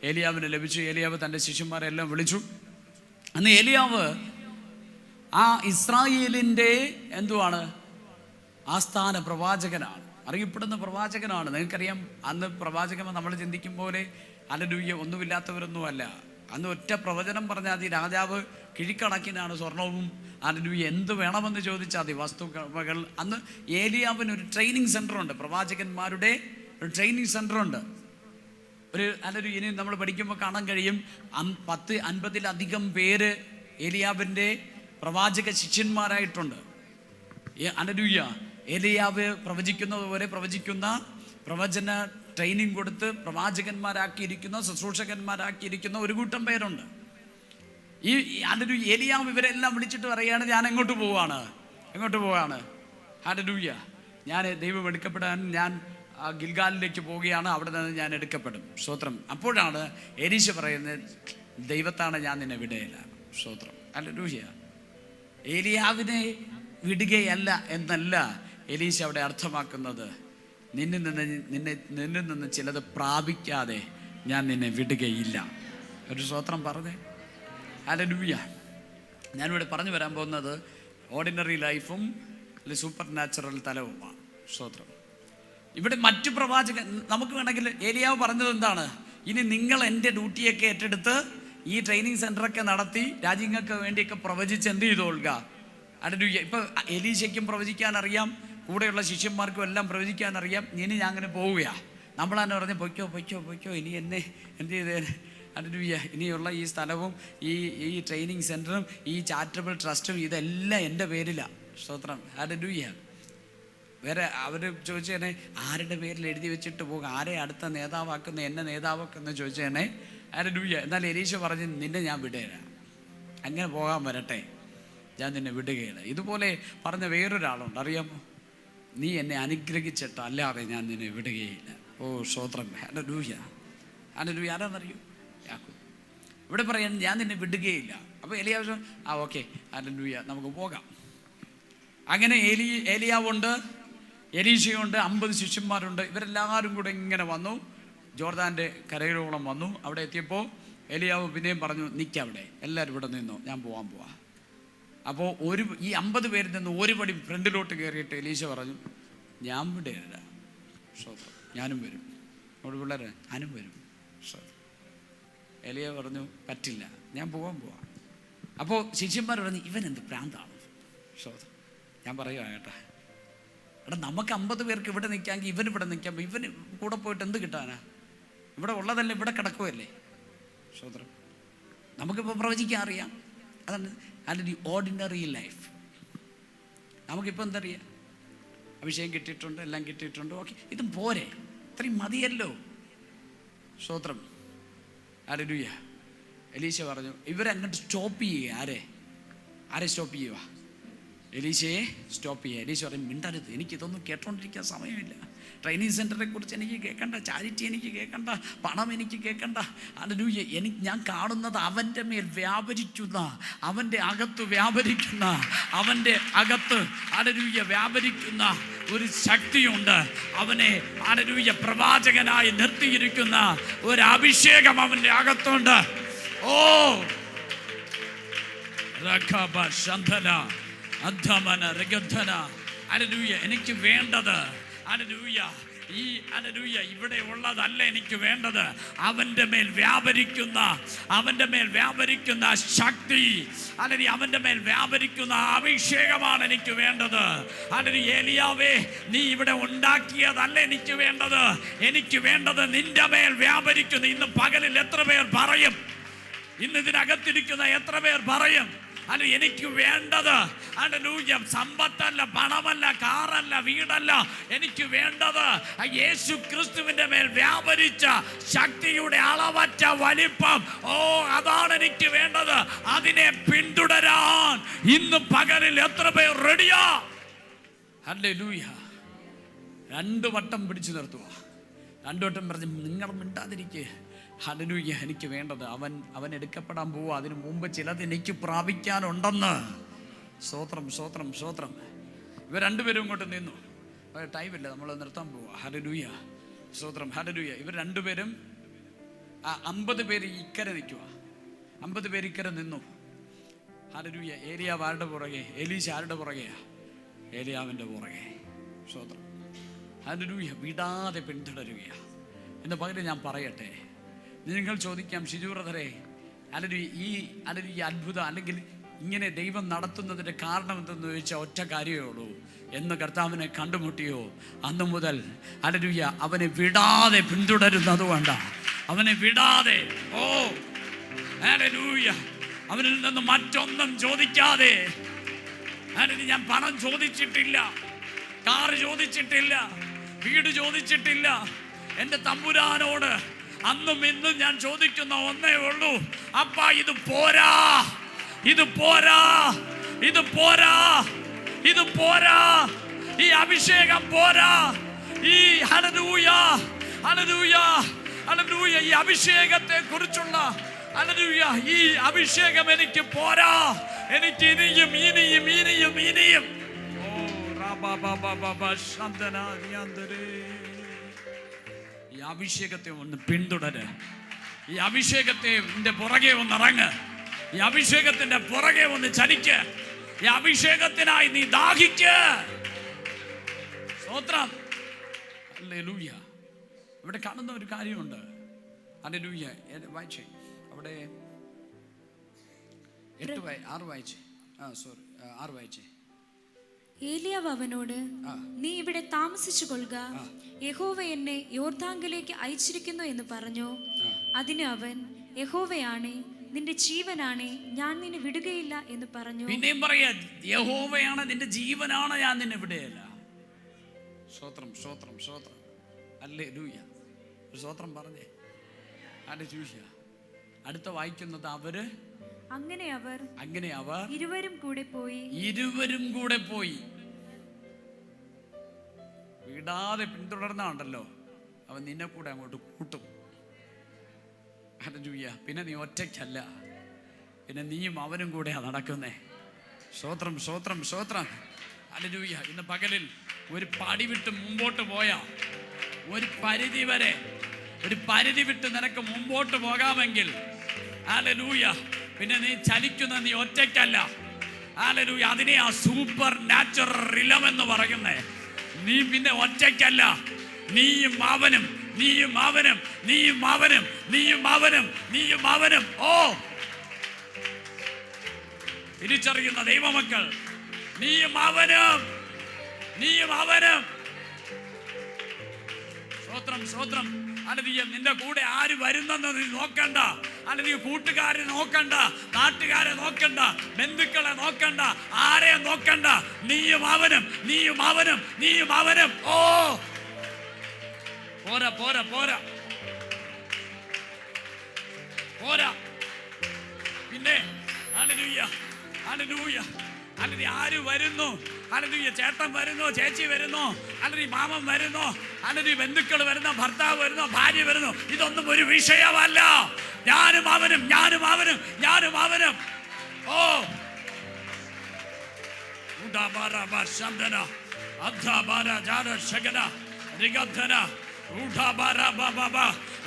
ഏലിയാവിന് ലഭിച്ചു. ഏലിയാവ് തൻ്റെ ശിഷ്യന്മാരെല്ലാം വിളിച്ചു. അന്ന് ഏലിയാവ് ആ ഇസ്രായേലിൻ്റെ എന്തുവാണ്? ആസ്ഥാന പ്രവാചകനാണ്, അറിയപ്പെടുന്ന പ്രവാചകനാണ്. നിങ്ങൾക്കറിയാം, അന്ന് പ്രവാചകൻ നമ്മൾ ചിന്തിക്കും പോലെ ഹല്ലേലൂയ ഒന്നുമില്ലാത്തവരൊന്നുമല്ല. അന്ന് ഒറ്റ പ്രവചനം പറഞ്ഞാൽ മതി, രാജാവ് കിഴിക്കണക്കിനാണ് സ്വർണവും ഹല്ലേലൂയ എന്ത് വേണമെന്ന് ചോദിച്ചാൽ മതി, വസ്തുക്കൾ. അന്ന് ഏലിയാവിന് ഒരു ട്രെയിനിങ് സെൻ്ററുണ്ട്, പ്രവാചകന്മാരുടെ ഒരു ട്രെയിനിങ് സെൻ്ററുണ്ട്. ഹല്ലേലൂയ ഇനി നമ്മൾ പഠിക്കുമ്പോൾ കാണാൻ കഴിയും, 50-50 പേര് ഏലിയാവിൻ്റെ പ്രവാചക ശിഷ്യന്മാരായിട്ടുണ്ട്. ഹല്ലേലൂയ. ഏലിയാവ് പ്രവചിക്കുന്നത് പോലെ പ്രവചിക്കുന്ന, പ്രവചന ട്രെയിനിങ് കൊടുത്ത് പ്രവാചകന്മാരാക്കിയിരിക്കുന്ന, ശുശ്രൂഷകന്മാരാക്കിയിരിക്കുന്ന ഒരു കൂട്ടം പേരുണ്ട്. ഈ ഹല്ലേലൂയ ഏലിയാവ് ഇവരെല്ലാം വിളിച്ചിട്ട് പറയുകയാണ്, ഞാൻ എങ്ങോട്ട് പോവാണ്? ഹല്ലേലൂയ, ഞാൻ ദൈവം എടുക്കപ്പെടാൻ ഞാൻ ഗിൽഗാലിലേക്ക് പോവുകയാണ്, അവിടെ നിന്ന് ഞാൻ എടുക്കപ്പെടും. സ്തോത്രം. അപ്പോഴാണ് എലീശ പറയുന്നത്, ദൈവത്താണ് ഞാൻ നിന്നെ വിടുകയില്ല. സ്തോത്രം. ഹല്ലേലൂയ. ഏലിയാവിനെ വിടുകയല്ല എന്നല്ല എലീശ അവിടെ അർത്ഥമാക്കുന്നത്. നിന്നിൽ നിന്ന് ചിലത് പ്രാപിക്കാതെ ഞാൻ നിന്നെ വിടുകയില്ല. ഒരു സ്തോത്രം പറഞ്ഞേ. ഹല്ലേലൂയ. ഞാനിവിടെ പറഞ്ഞു വരാൻ പോകുന്നത് ഓർഡിനറി ലൈഫും സൂപ്പർ നാച്ചുറൽ തലവുമാണ്. സ്തോത്രം. ഇവിടെ മറ്റു പ്രവാചകൻ, നമുക്ക് വേണമെങ്കിൽ ഏലിയാവ് പറഞ്ഞത് എന്താണ്? ഇനി നിങ്ങൾ എൻ്റെ ഡ്യൂട്ടിയൊക്കെ ഏറ്റെടുത്ത് ഈ ട്രെയിനിങ് സെൻ്ററൊക്കെ നടത്തി രാജ്യങ്ങൾക്ക് വേണ്ടിയൊക്കെ പ്രവചിച്ച് എന്ത് ചെയ്തോളുക. ഹല്ലേലൂയ. ഇപ്പം എലീശയ്ക്കും പ്രവചിക്കാൻ അറിയാം, കൂടെയുള്ള ശിഷ്യന്മാർക്കും എല്ലാം പ്രവചിക്കാൻ അറിയാം. ഇനി ഞാൻ അങ്ങനെ പോവുകയാണ്. നമ്മളെന്നെ പറഞ്ഞ് പൊയ്ക്കോ, ഇനി എന്നെ എന്ത് ചെയ്തേ. ഹല്ലേലൂയ. ഇനിയുള്ള ഈ സ്ഥലവും ഈ ട്രെയിനിങ് സെൻ്ററും ഈ ചാരിറ്റബിൾ ട്രസ്റ്റും ഇതെല്ലാം എൻ്റെ പേരിലാണ്. സ്തോത്രം. ഹല്ലേലൂയ. വേറെ അവർ ചോദിച്ചേനെ, ആരുടെ പേരിൽ എഴുതി വെച്ചിട്ട് പോകുക, ആരെ അടുത്ത നേതാവാക്കുന്ന, എന്നെ നേതാവാക്കുന്ന ചോദിച്ചേനെ. ഹല്ലേലൂയ. എന്നാൽ എലീശ പറഞ്ഞ്, നിന്നെ ഞാൻ വിടുകയില്ല, അങ്ങനെ പോകാൻ വരട്ടെ, ഞാൻ നിന്നെ വിടുകയില്ല. ഇതുപോലെ പറഞ്ഞ വേറൊരാളുണ്ട്, അറിയാമോ? നീ എന്നെ അനുഗ്രഹിച്ചിട്ട് അല്ലാതെ ഞാൻ നിന്നെ വിടുകയില്ല. ഓ സ്തോത്രം. ഹല്ലേലൂയ. ആരാന്നറിയോ? യാക്കോബ്. ഇവിടെ പറയാൻ ഞാൻ നിന്നെ വിടുകയില്ല. അപ്പോൾ ഏലിയാവ് ഓക്കെ, ഹല്ലേലൂയ, നമുക്ക് പോകാം. അങ്ങനെ ഏലിയാവുണ്ട്, എലീശയുണ്ട്, 50 ശിഷ്യന്മാരുണ്ട്. ഇവരെല്ലാവരും കൂടെ ഇങ്ങനെ വന്നു, ജോർദാൻ്റെ കരയോളം വന്നു. അവിടെ എത്തിയപ്പോൾ ഏലിയാവ് പിന്നെയും പറഞ്ഞു, നിൽക്കവിടെ, എല്ലാവരും ഇവിടെ നിന്നോ, ഞാൻ പോവാൻ പോവാ. അപ്പോൾ ഈ 50 പേരിൽ നിന്ന് ഒരു പടി ഫ്രണ്ടിലോട്ട് കയറിയിട്ട് എലീശ പറഞ്ഞു, ഞാൻ വിടുകയില്ല. ഞാനും വരും. അവിടെ പിള്ളേരെ ഞാനും വരും. ഏലിയാവ് പറഞ്ഞു, പറ്റില്ല, ഞാൻ പോവാൻ പോവാം. അപ്പോൾ ശിഷ്യന്മാർ പറഞ്ഞു, ഇവൻ എന്ത് പ്രാന്താണ്. ഞാൻ പറയുക കേട്ടാ, നമുക്ക് 50 പേർക്ക് ഇവിടെ നിൽക്കാമെങ്കിൽ ഇവന് ഇവിടെ നിൽക്കാം, ഇവന് കൂടെ പോയിട്ട് എന്ത് കിട്ടാനാ? ഇവിടെ ഉള്ളതല്ല ഇവിടെ കിടക്കുമല്ലേ. സോദരം, നമുക്കിപ്പോൾ പ്രവചിക്കാൻ അറിയാം. അതാണ് അല്ലെങ്കിൽ ഓർഡിനറി ലൈഫ്. നമുക്കിപ്പോൾ എന്തറിയാം? അഭിഷേകം കിട്ടിയിട്ടുണ്ട്, എല്ലാം കിട്ടിയിട്ടുണ്ട്, ഓക്കെ, ഇതും പോരെ, ഇത്രയും മതിയല്ലോ. സ്തോത്രം. ഹല്ലേലൂയ. എലീശ പറഞ്ഞു, ഇവരങ്ങോട്ട് സ്റ്റോപ്പ് ചെയ്യുക. ആരെ സ്റ്റോപ്പ് ചെയ്യുക? എലീശയെ സ്റ്റോപ്പ് ചെയ്യുക. എലീശ പറയും, മിണ്ടരുത്, എനിക്കിതൊന്നും കേട്ടോണ്ടിരിക്കാൻ സമയമില്ല. ട്രെയിനിങ് സെൻ്ററെ കുറിച്ച് എനിക്ക് കേൾക്കണ്ട, ചാരിറ്റി എനിക്ക് കേൾക്കണ്ട, പണം എനിക്ക് കേൾക്കണ്ട. ഹല്ലേലൂയ. ഞാൻ കാണുന്നത് അവൻ്റെ മേൽ വ്യാപരിക്കുന്ന, അവൻ്റെ അകത്ത് വ്യാപരിക്കുന്ന, അവൻ്റെ അകത്ത് ഹല്ലേലൂയ വ്യാപരിക്കുന്ന ഒരു ശക്തിയുണ്ട്. അവനെ ഹല്ലേലൂയ പ്രവാചകനായി നിർത്തിയിരിക്കുന്ന ഒരു അഭിഷേകം അവൻ്റെ അകത്തുണ്ട്. ഓ റഖബ ശന്ധന അദ്ധമന രഗദ്ധന. ഹല്ലേലൂയ. എനിക്ക് വേണ്ടത് ഹല്ലേലൂയ ഈ ഹല്ലേലൂയ ഇവിടെ ഉള്ളതല്ല എനിക്ക് വേണ്ടത്. അവൻ്റെ മേൽ വ്യാപരിക്കുന്ന, അവൻ്റെ മേൽ വ്യാപരിക്കുന്ന ശക്തി, ഹല്ലേലൂയ, അവൻ്റെ മേൽ വ്യാപരിക്കുന്ന അഭിഷേകമാണ് എനിക്ക് വേണ്ടത്. ഹല്ലേലൂയ. ഏലിയാവേ, നീ ഇവിടെ ഉണ്ടാക്കിയതല്ല എനിക്ക് വേണ്ടത്. എനിക്ക് വേണ്ടത് നിന്റെ മേൽ വ്യാപരിക്കുന്ന. ഇന്ന് പകലിൽ എത്ര പേർ പറയും? ഇന്ന് ഇതിനകത്തിരിക്കുന്ന എത്ര പേർ പറയും? അത് എനിക്ക് വേണ്ടത് ഹല്ലേലൂയ സമ്പത്തല്ല, പണമല്ല, കാറല്ല, വീടല്ല. എനിക്ക് വേണ്ടത് യേശു ക്രിസ്തുവിന്റെ മേൽ വ്യാപരിച്ച ശക്തിയുടെ അളവറ്റ വലിപ്പം. ഓ, അതാണ് എനിക്ക് വേണ്ടത്. അതിനെ പിന്തുടരാൻ ഇന്ന് പകലിൽ എത്ര പേർ റെഡിയാ? ഹല്ലേലൂയ. 2 വട്ടം പിടിച്ചു നിർത്തുക. 2 വട്ടം പറഞ്ഞ് നിങ്ങൾ മിണ്ടാതിരിക്കുക. ഹല്ലേലൂയ. എനിക്ക് വേണ്ടത് അവൻ എടുക്കപ്പെടാൻ പോവുക. അതിനു മുമ്പ് ചിലത് എനിക്ക് പ്രാപിക്കാനുണ്ടെന്ന്. സ്തോത്രം, സ്തോത്രം, സ്തോത്രം. ഇവർ 2 പേരും ഇങ്ങോട്ട് നിന്നു. ടൈമില്ല, നമ്മൾ നിർത്താൻ പോവുക. ഹല്ലേലൂയ, സ്തോത്രം, ഹല്ലേലൂയ. ഇവർ 2 പേരും 50 പേര് ഇക്കരെ നിൽക്കുക. 50 പേര് ഇക്കരെ നിന്നു. ഹല്ലേലൂയ. ഏലിയാവ് ആരുടെ പുറകെ? എലീശ ആരുടെ പുറകെയാ? ഏലിയാവിൻ്റെ പുറകെ. സ്തോത്രം, ഹല്ലേലൂയ. വിടാതെ പിന്തുടരുകയാണ്. എന്ന് പകരം ഞാൻ പറയട്ടെ, നിങ്ങൾ ചോദിക്കാം, ഷിജു ബ്രദറെ, അല്ലെങ്കിൽ ഈ അത്ഭുതം അല്ലെങ്കിൽ ഇങ്ങനെ ദൈവം നടത്തുന്നതിൻ്റെ കാരണം എന്തെന്ന് ചോദിച്ചാൽ ഒറ്റ കാര്യമേ ഉള്ളൂ. എന്ന് കർത്താവിനെ കണ്ടുമുട്ടിയോ അന്നു മുതൽ ഹല്ലേലൂയ അവനെ വിടാതെ പിന്തുടരുന്നത് കൊണ്ടാ. അവനെ വിടാതെ, ഓ ഹല്ലേലൂയ, അവനിൽ നിന്ന് മറ്റൊന്നും ചോദിക്കാതെ. ഞാൻ പണം ചോദിച്ചിട്ടില്ല, കാറ് ചോദിച്ചിട്ടില്ല, വീട് ചോദിച്ചിട്ടില്ല. എൻ്റെ തമ്പുരാനോട് അന്നും ഇന്നും ഞാൻ ചോദിക്കുന്ന ഒന്നേ ഉള്ളൂ, അപ്പാ ഇത് പോരാ, ഇത് പോരാ, ഇത് പോരാ, ഇത് പോരാ, ഈ അഭിഷേകം പോരാ, ഈ ഹല്ലേലൂയ, ഹല്ലേലൂയ, ഹല്ലേലൂയ, ഈ അഭിഷേകത്തെ കുറിച്ചുള്ള ഹല്ലേലൂയ, ഈ അഭിഷേകം എനിക്ക് പോരാ, എനിക്ക് ഇനിയും ഇനിയും ഇനിയും ഇനിയും. ഈ അഭിഷേകത്തെ ഒന്ന് പിന്തുടര്. ഈ അഭിഷേകത്തിന്റെ പുറകെ ഒന്ന് ഇറങ്ങ്. ഈ അഭിഷേകത്തിന്റെ പുറകെ ഒന്ന് ചലിക്ക്. ഈ അഭിഷേകത്തിനായി നീ ദാഹിക്ക്. സ്തോത്രം, ഹല്ലേലൂയ. ഇവിടെ കാണുന്ന ഒരു കാര്യമുണ്ട്. ഹല്ലേലൂയ. വായിച്ചേ അവിടെ 6 വായിച്ചേ. 6 വായിച്ചേ. ഏലിയാവ് അവനോട്, നീ ഇവിടെ താമസിച്ചു കൊള്ളുക, യഹോവ എന്നെ യോർദാങ്കിലേക്ക് അയച്ചിരിക്കുന്നു എന്ന് പറഞ്ഞു. അതിന് അവൻ, യഹോവയാണേ, നിന്റെ ജീവനാണേ, ഞാൻ നിന്നെ വിടുകയില്ല എന്ന് പറഞ്ഞു. പിന്നെയും പറയാ, യഹോവയാണ്, നിന്റെ ജീവനാണ്, ഞാൻ നിന്നെ വിടുകയില്ല. സ്തോത്രം, സ്തോത്രം, സ്തോത്രം, ഹല്ലേലൂയ. സ്തോത്രം പറഞ്ഞേ, ഹല്ലേലൂയ. അടുത്ത വായിക്കുന്നത് അങ്ങനെ അവർ ഇരുവരും കൂടെ പോയി. വിടാതെ പിന്തുടർന്നുണ്ടല്ലോ, അവൻ നിന്നെ കൂടെ അങ്ങോട്ട് കൂട്ടും. ഹല്ലേലൂയ. പിന്നെ നീ ഒറ്റയ്ക്കല്ല, പിന്നെ നീയും അവനും കൂടെയാ നടക്കുന്നേ. സ്തോത്രം, സ്തോത്രം, സ്തോത്രം, ഹല്ലേലൂയ. ഇന്ന് പകലിൽ ഒരു പടി വിട്ട് മുമ്പോട്ട് പോയാ, ഒരു പരിധി വിട്ട് നിനക്ക് മുമ്പോട്ട് പോകാമെങ്കിൽ ഹല്ലേലൂയ, പിന്നെ നീ ചലിക്കുന്ന നീ ഒറ്റയ്ക്കല്ല. ഹല്ലേലൂയ. അതിനെയാ സൂപ്പർ നാച്ചുറൽ റിലം എന്ന് പറയുന്നേ. നീ പിന്നെ ഒറ്റയ്ക്കല്ല, നീയും അവനും, നീയും അവനും, നീയും അവനും, നീയും അവനും, നീയും അവനും. ഓ, തിരിച്ചറിയുന്ന ദൈവമക്കൾ, നീയും അവനും, നീയും അവനും. സ്തോത്രം, സ്തോത്രം, ഹല്ലേലൂയ. നിന്റെ കൂടെ ആര് വരുന്നെന്ന് നീ നോക്കണ്ട. അല്ലെങ്കിൽ കൂട്ടുകാരെ നോക്കണ്ട, നാട്ടുകാരെ നോക്കണ്ട, ബന്ധുക്കളെ നോക്കണ്ട, ആരെ നോക്കണ്ട. നീയും അവനും, നീയും അവനും, നീയും അവനും. ഓ, പോരാ, പോരാ, പോരാ, പോരാ. പിന്നെ ഹല്ലേലൂയ, ഹല്ലേലൂയ, ഹല്ലേലൂയ. ആര് വരുന്നു? ഹല്ലേലൂയ. ചേട്ടൻ വരുന്നു, ചേച്ചി വരുന്നു, ഹല്ലേലൂയ, മാമൻ വരുന്നു, ഹല്ലേലൂയ, ബന്ധുക്കൾ വരുന്നു, ഭർത്താവ് വരുന്നു, ഭാര്യ വരുന്നു. ഇതൊന്നും ഒരു വിഷയമല്ല. ഞാനും അവനും, ഞാനും അവനും, ഞാനും അവനും. ഓ,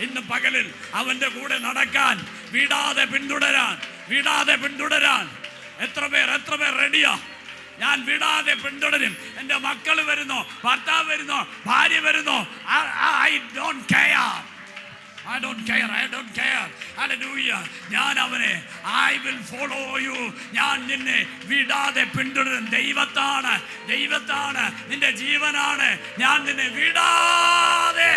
ഇന്ന് പകലിൽ അവന്റെ കൂടെ നടക്കാൻ, വിടാതെ പിന്തുടരാൻ എത്ര പേർ റെഡിയാ? ഞാൻ വിടാതെ പിന്തുടരും. എൻ്റെ മക്കൾ വരുന്നു, ഭർത്താവ് വരുന്നു, ഭാര്യ വരുന്നു. I don't care. Hallelujah. ഞാൻ അവനെ, I will follow you. ഞാൻ നിന്നെ വിടാതെ പിന്തുടരും. ദൈവത്താണ്, നിന്റെ ജീവനാണ്. ഞാൻ നിന്നെ വിടാതെ.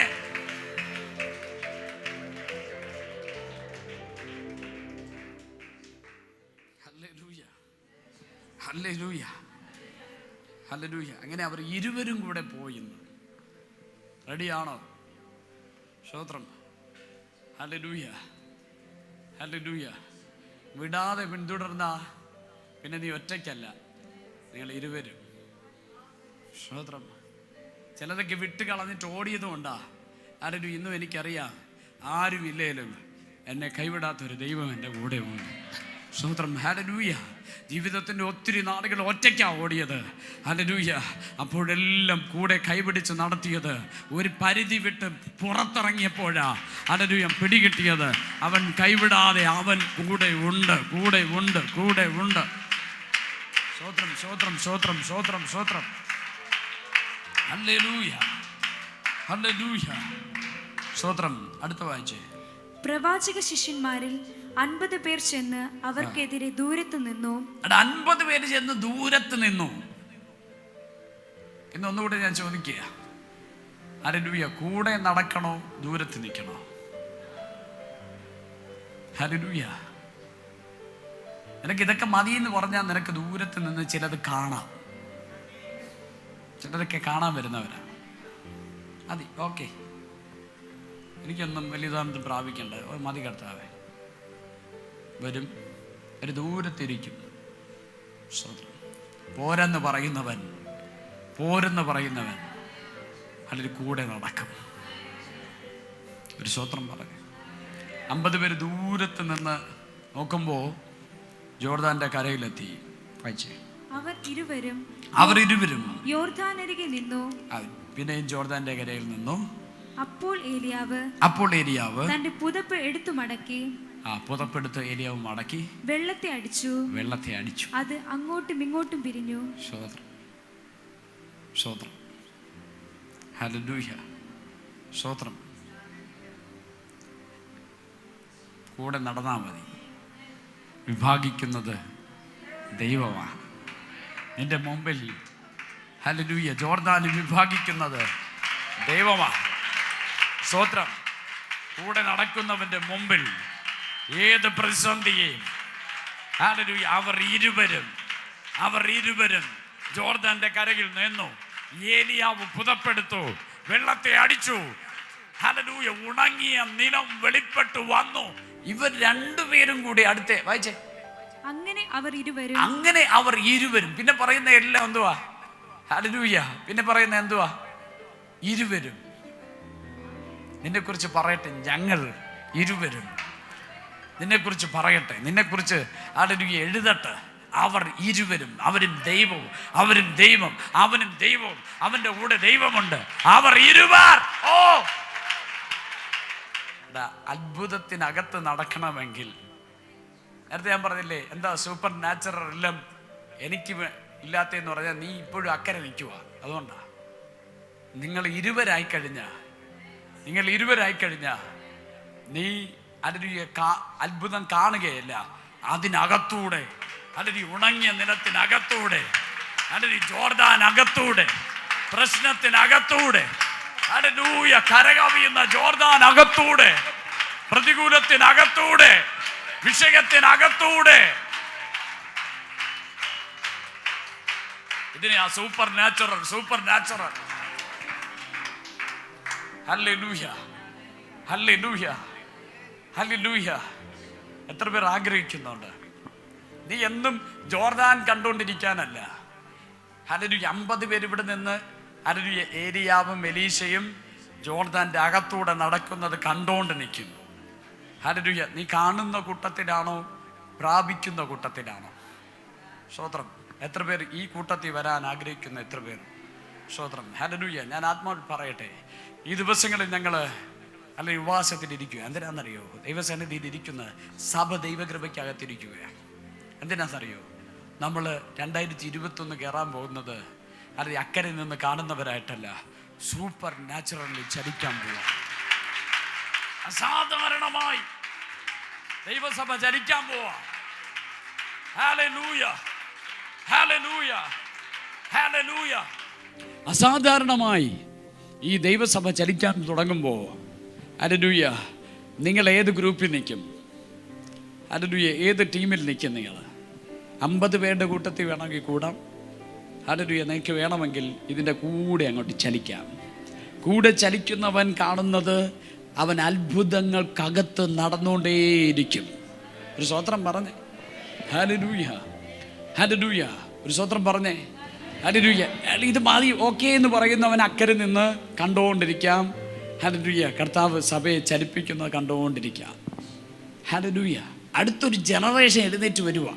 ഹല്ലേലൂയ. Hallelujah, hallelujah. അങ്ങനെ അവർ ഇരുവരും കൂടെ പോയി. റെഡിയാണോ? സ്തോത്രം. Hallelujah, hallelujah. വിടാതെ പിന്തുടർന്ന പിന്നെ നീ ഒറ്റയ്ക്കല്ല, നിങ്ങൾ ഇരുവരും. സ്തോത്രം. ചിലതൊക്കെ വിട്ട് കളഞ്ഞിട്ട് ഓടിയതും ഉണ്ടാ. ആരും ഇന്നും എനിക്കറിയാം, ആരും ഇല്ലേലും എന്നെ കൈവിടാത്തൊരു ദൈവം എൻ്റെ കൂടെ ഉണ്ട്. സ്തോത്രം. ഹല്ലേലൂയ. ജീവിതത്തിൻ്റെ ഒത്തിരി നാളുകൾ ഒറ്റയ്ക്കാണ് ഓടിയത്. ഹല്ലേലൂയ. അപ്പോഴെല്ലാം കൂടെ കൈപിടിച്ച് നടത്തിയത് ഒരു പരിധി വിട്ട് പുറത്തിറങ്ങിയപ്പോഴാ ഹല്ലേലൂയ പിടികിട്ടിയത്. അവൻ കൈവിടാതെ അവൻ കൂടെ ഉണ്ട്, കൂടെ ഉണ്ട്, കൂടെ ഉണ്ട്. സ്തോത്രം, സ്തോത്രം, സ്തോത്രം, സ്തോത്രം, സ്തോത്രം. Hallelujah, hallelujah. സ്തോത്രം. അടുത്ത വായിച്ചേ. പ്രവാചക ശിഷ്യന്മാരിൽ 50 പേർ ചെന്ന് അവർക്കെതിരെ ദൂരത്ത് നിന്നു. 50 പേര് ചെന്ന് ദൂരത്ത് നിന്നു. ഇന്നൊന്നുകൂടെ ഞാൻ ചോദിക്കുക, ഹല്ലേലൂയ, കൂടെ നടക്കണോ ദൂരത്ത് നിൽക്കണോ? ഹല്ലേലൂയ. നിനക്ക് ഇതൊക്കെ മതി എന്ന് പറഞ്ഞാൽ നിനക്ക് ദൂരത്ത് നിന്ന് ചിലത് കാണാം. ചിലരൊക്കെ കാണാൻ വരുന്നവരാ. മതി, ഓക്കെ, എനിക്കൊന്നും വലിയതാണെന്ന് പ്രാപിക്കണ്ട, മതി കർത്താവേ. വരും, ഒരു ദൂരത്തിരിക്കും. പോരെന്ന് പറയുന്നവൻ, പോരെന്ന് പറയുന്നവൻ അതിൽ കൂടെ നടക്കും. ഒരു സ്തോത്രം പറഞ്ഞു. 50 പേര് ദൂരത്ത് നിന്ന് നോക്കുമ്പോൾ ജോർദാന്റെ കരയിലെത്തി. അവർ ഇരുവരും യോർദാനരികെ നിന്നു. പിന്നെയും ജോർദാന്റെ കരയിൽ നിന്നു. അപ്പോൾ ഏലിയാവ് തന്റെ പുതപ്പ് എടുത്തു മടക്കി, പുതപ്പെടുത്ത് ഏലിയാവ് മടക്കി വെള്ളത്തെ അടിച്ചു. അത് അങ്ങോട്ടും ഇങ്ങോട്ടും പിരിഞ്ഞു. സ്തോത്രം, ഹല്ലേലൂയ, സ്തോത്രം. കൂടെ നടന്നാൽ മതി. വിഭാഗിക്കുന്നത് ദൈവമാണ്. നിന്റെ മുമ്പിൽ ഹല്ലേലൂയ ജോർദാന് വിഭാഗിക്കുന്നത് ദൈവമാണ്. സ്തോത്രം. കൂടെ നടക്കുന്നവന്റെ മുമ്പിൽ ഏത് പ്രതിസന്ധിയെയും ഹല്ലേലൂയ അവർ ഇരുവരും ജോർദാന്റെ കരയിൽ നിന്നു. ഏലിയാവ് പുതപ്പെടുത്തു, വെള്ളത്തെ അടിച്ചു. ഹല്ലേലൂയ. ഉണങ്ങിയ നിലം വെളിപ്പെട്ടു വന്നു. ഇവർ രണ്ടുപേരും കൂടി അടുത്തേ വായിച്ചേ. അങ്ങനെ അവർ ഇരുവരും. പിന്നെ പറയുന്ന എല്ലാം എന്തുവാ? ഹല്ലേലൂയ. പിന്നെ പറയുന്ന എന്തുവാ? ഇരുവരും. നിന്നെ കുറിച്ച് പറയട്ടെ, ഞങ്ങൾ ഇരുവരും. നിന്നെ കുറിച്ച് പറയട്ടെ, നിന്നെ കുറിച്ച് ഹല്ലേലൂയ എഴുതട്ടെ. അവർ ഇരുവരും, അവരും ദൈവവും, അവനും ദൈവവും, അവന്റെ കൂടെ ദൈവമുണ്ട്. അവർ ഇരുവർ. ഓ, അത്ഭുതത്തിനകത്ത് നടക്കണമെങ്കിൽ, നേരത്തെ ഞാൻ പറഞ്ഞില്ലേ, എന്താ സൂപ്പർ നാച്ചുറൽ എല്ലാം എനിക്ക് ഇല്ലാത്തതെന്ന് പറഞ്ഞാൽ നീ ഇപ്പോഴും അക്കരെ നിൽക്കുക. അതുകൊണ്ടാ നിങ്ങൾ ഇരുവരായി കഴിഞ്ഞ നീ അതിന് അത്ഭുതം കാണുകയല്ല, അതിനകത്തൂടെ, അതിന് ഉണങ്ങിയ നിലത്തിനകത്തൂടെ, അതിന് ജോർദാനകത്തൂടെ, പ്രശ്നത്തിനകത്തൂടെ, ഹല്ലേലൂയ, കരകവിയുന്ന ജോർദാനകത്തൂടെ, പ്രതികൂലത്തിനകത്തൂടെ, വിഷയത്തിനകത്തൂടെ. ഇതിനെ super natural. Hallelujah, hallelujah, hallelujah. എത്ര പേർ ആഗ്രഹിക്കുന്നുണ്ട്? നീ എന്നും ജോർദാൻ കണ്ടുകൊണ്ടിരിക്കാനല്ല. ഹല്ലേലൂയ. 50 പേര് ഇവിടെ നിന്ന് ഹല്ലേലൂയ ഏലിയാവും എലീശയും ജോർദാന്റെ അകത്തൂടെ നടക്കുന്നത് കണ്ടോണ്ട് നിൽക്കും. ഹല്ലേലൂയ. നീ കാണുന്ന കൂട്ടത്തിലാണോ പ്രാപിക്കുന്ന കൂട്ടത്തിലാണോ? സ്തോത്രം. എത്ര പേർ ഈ കൂട്ടത്തിൽ വരാൻ ആഗ്രഹിക്കുന്ന? എത്ര പേർ? സ്തോത്രം. ഹല്ലേലൂയ. ഞാൻ ആത്മാവിൽ പറയട്ടെ, ഈ ദിവസങ്ങളിൽ ഞങ്ങൾ അല്ലെങ്കിൽ ഉപവാസത്തിലിരിക്കുക. എന്തിനാണെന്നറിയോ? ദൈവസന്നിധിയിൽ ഇരിക്കുന്ന സഭ ദൈവകൃപയ്ക്കകത്തിരിക്കുകയാണ്. എന്തിനാണെന്നറിയോ? നമ്മൾ 2021 കയറാൻ പോകുന്നത് അല്ലെങ്കിൽ അക്കരെ നിന്ന് കാണുന്നവരായിട്ടല്ല, സൂപ്പർ നാച്ചുറലി ചലിക്കാൻ പോവുക. അസാധാരണമായി ദൈവസഭ ചലിക്കാൻ പോവുക. Hallelujah, hallelujah, hallelujah. അസാധാരണമായി ഈ ദൈവസഭ ചലിക്കാൻ തുടങ്ങുമ്പോൾ ഹല്ലേലൂയ, നിങ്ങൾ ഏത് ഗ്രൂപ്പിൽ നിൽക്കും? ഹല്ലേലൂയ, ഏത് ടീമിൽ നിൽക്കും? നിങ്ങൾ 50 പേരുടെ കൂട്ടത്തിൽ വേണമെങ്കിൽ കൂടാം. ഹല്ലേലൂയ. നിനക്ക് വേണമെങ്കിൽ ഇതിൻ്റെ കൂടെ അങ്ങോട്ട് ചലിക്കാം. കൂടെ ചലിക്കുന്നവൻ കാണുന്നത് അവൻ അത്ഭുതങ്ങൾക്കകത്ത് നടന്നുകൊണ്ടേയിരിക്കും. ഒരു സ്വത്രം പറഞ്ഞേ ഹല്ലേലൂയ, ഹല്ലേലൂയ. ഒരു സ്വത്രം പറഞ്ഞേ ഹല്ലേലൂയ. ഇത് മതി ഓക്കെ എന്ന് പറയുന്നവൻ അക്കരെ നിന്ന് കണ്ടുകൊണ്ടിരിക്കാം. ഹല്ലേലൂയ. കർത്താവ് സഭയെ ചലിപ്പിക്കുന്നത് കണ്ടുകൊണ്ടിരിക്കാം. ഹല്ലേലൂയ. അടുത്തൊരു ജനറേഷൻ എഴുന്നേറ്റ് വരുക,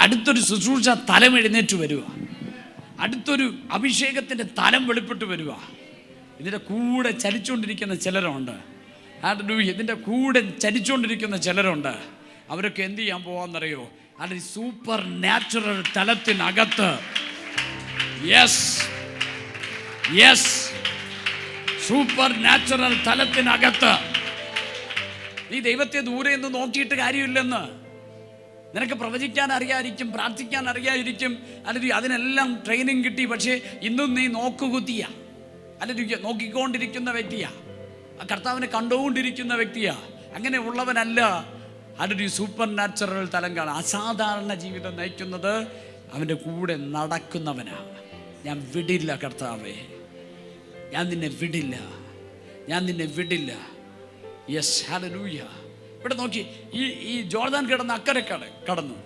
അടുത്തൊരു ശുശ്രൂഷ തലം എഴുന്നേറ്റ് വരിക, അടുത്തൊരു അഭിഷേകത്തിൻ്റെ തലം വെളിപ്പെട്ട് വരിക. ഇതിൻ്റെ കൂടെ ചലിച്ചുകൊണ്ടിരിക്കുന്ന ചിലരുണ്ട്. ഹല്ലേലൂയ. ഇതിൻ്റെ കൂടെ ചലിച്ചുകൊണ്ടിരിക്കുന്ന ചിലരുണ്ട്. അവരൊക്കെ എന്ത് ചെയ്യാൻ പോകാമെന്നറിയോ? അത് സൂപ്പർ നാച്ചുറൽ തലത്തിനകത്ത്, യെസ് യെസ്, സൂപ്പർ നാച്ചുറൽ തലത്തിനകത്ത്. നീ ദൈവത്തെ ദൂരെ നിന്ന് നോക്കിയിട്ട് കാര്യമില്ലെന്ന്. നിനക്ക് പ്രവചിക്കാൻ അറിയാതിരിക്കും, പ്രാർത്ഥിക്കാൻ അറിയാതിരിക്കും, അല്ലെങ്കിൽ അതിനെല്ലാം ട്രെയിനിങ് കിട്ടി. പക്ഷേ ഇന്നും നീ നോക്കുകുത്തിയാ, അല്ലെങ്കിൽ നോക്കിക്കൊണ്ടിരിക്കുന്ന വ്യക്തിയാ, കർത്താവിനെ കണ്ടുകൊണ്ടിരിക്കുന്ന വ്യക്തിയാ. അങ്ങനെ ഉള്ളവനല്ല അതൊരു സൂപ്പർ നാച്ചുറൽ തലം കാണാം. അസാധാരണ ജീവിതം നയിക്കുന്നത് അവൻ്റെ കൂടെ നടക്കുന്നവനാണ്. ഞാൻ വിടില്ല കർത്താവേ, ഞാൻ നിന്നെ വിടില്ല, ഞാൻ നിന്നെ വിടില്ല. Yes, hallelujah. ഇവിടെ നോക്കി, ഈ ജോർദാൻ കിടന്ന് അക്കരെ കടന്നു.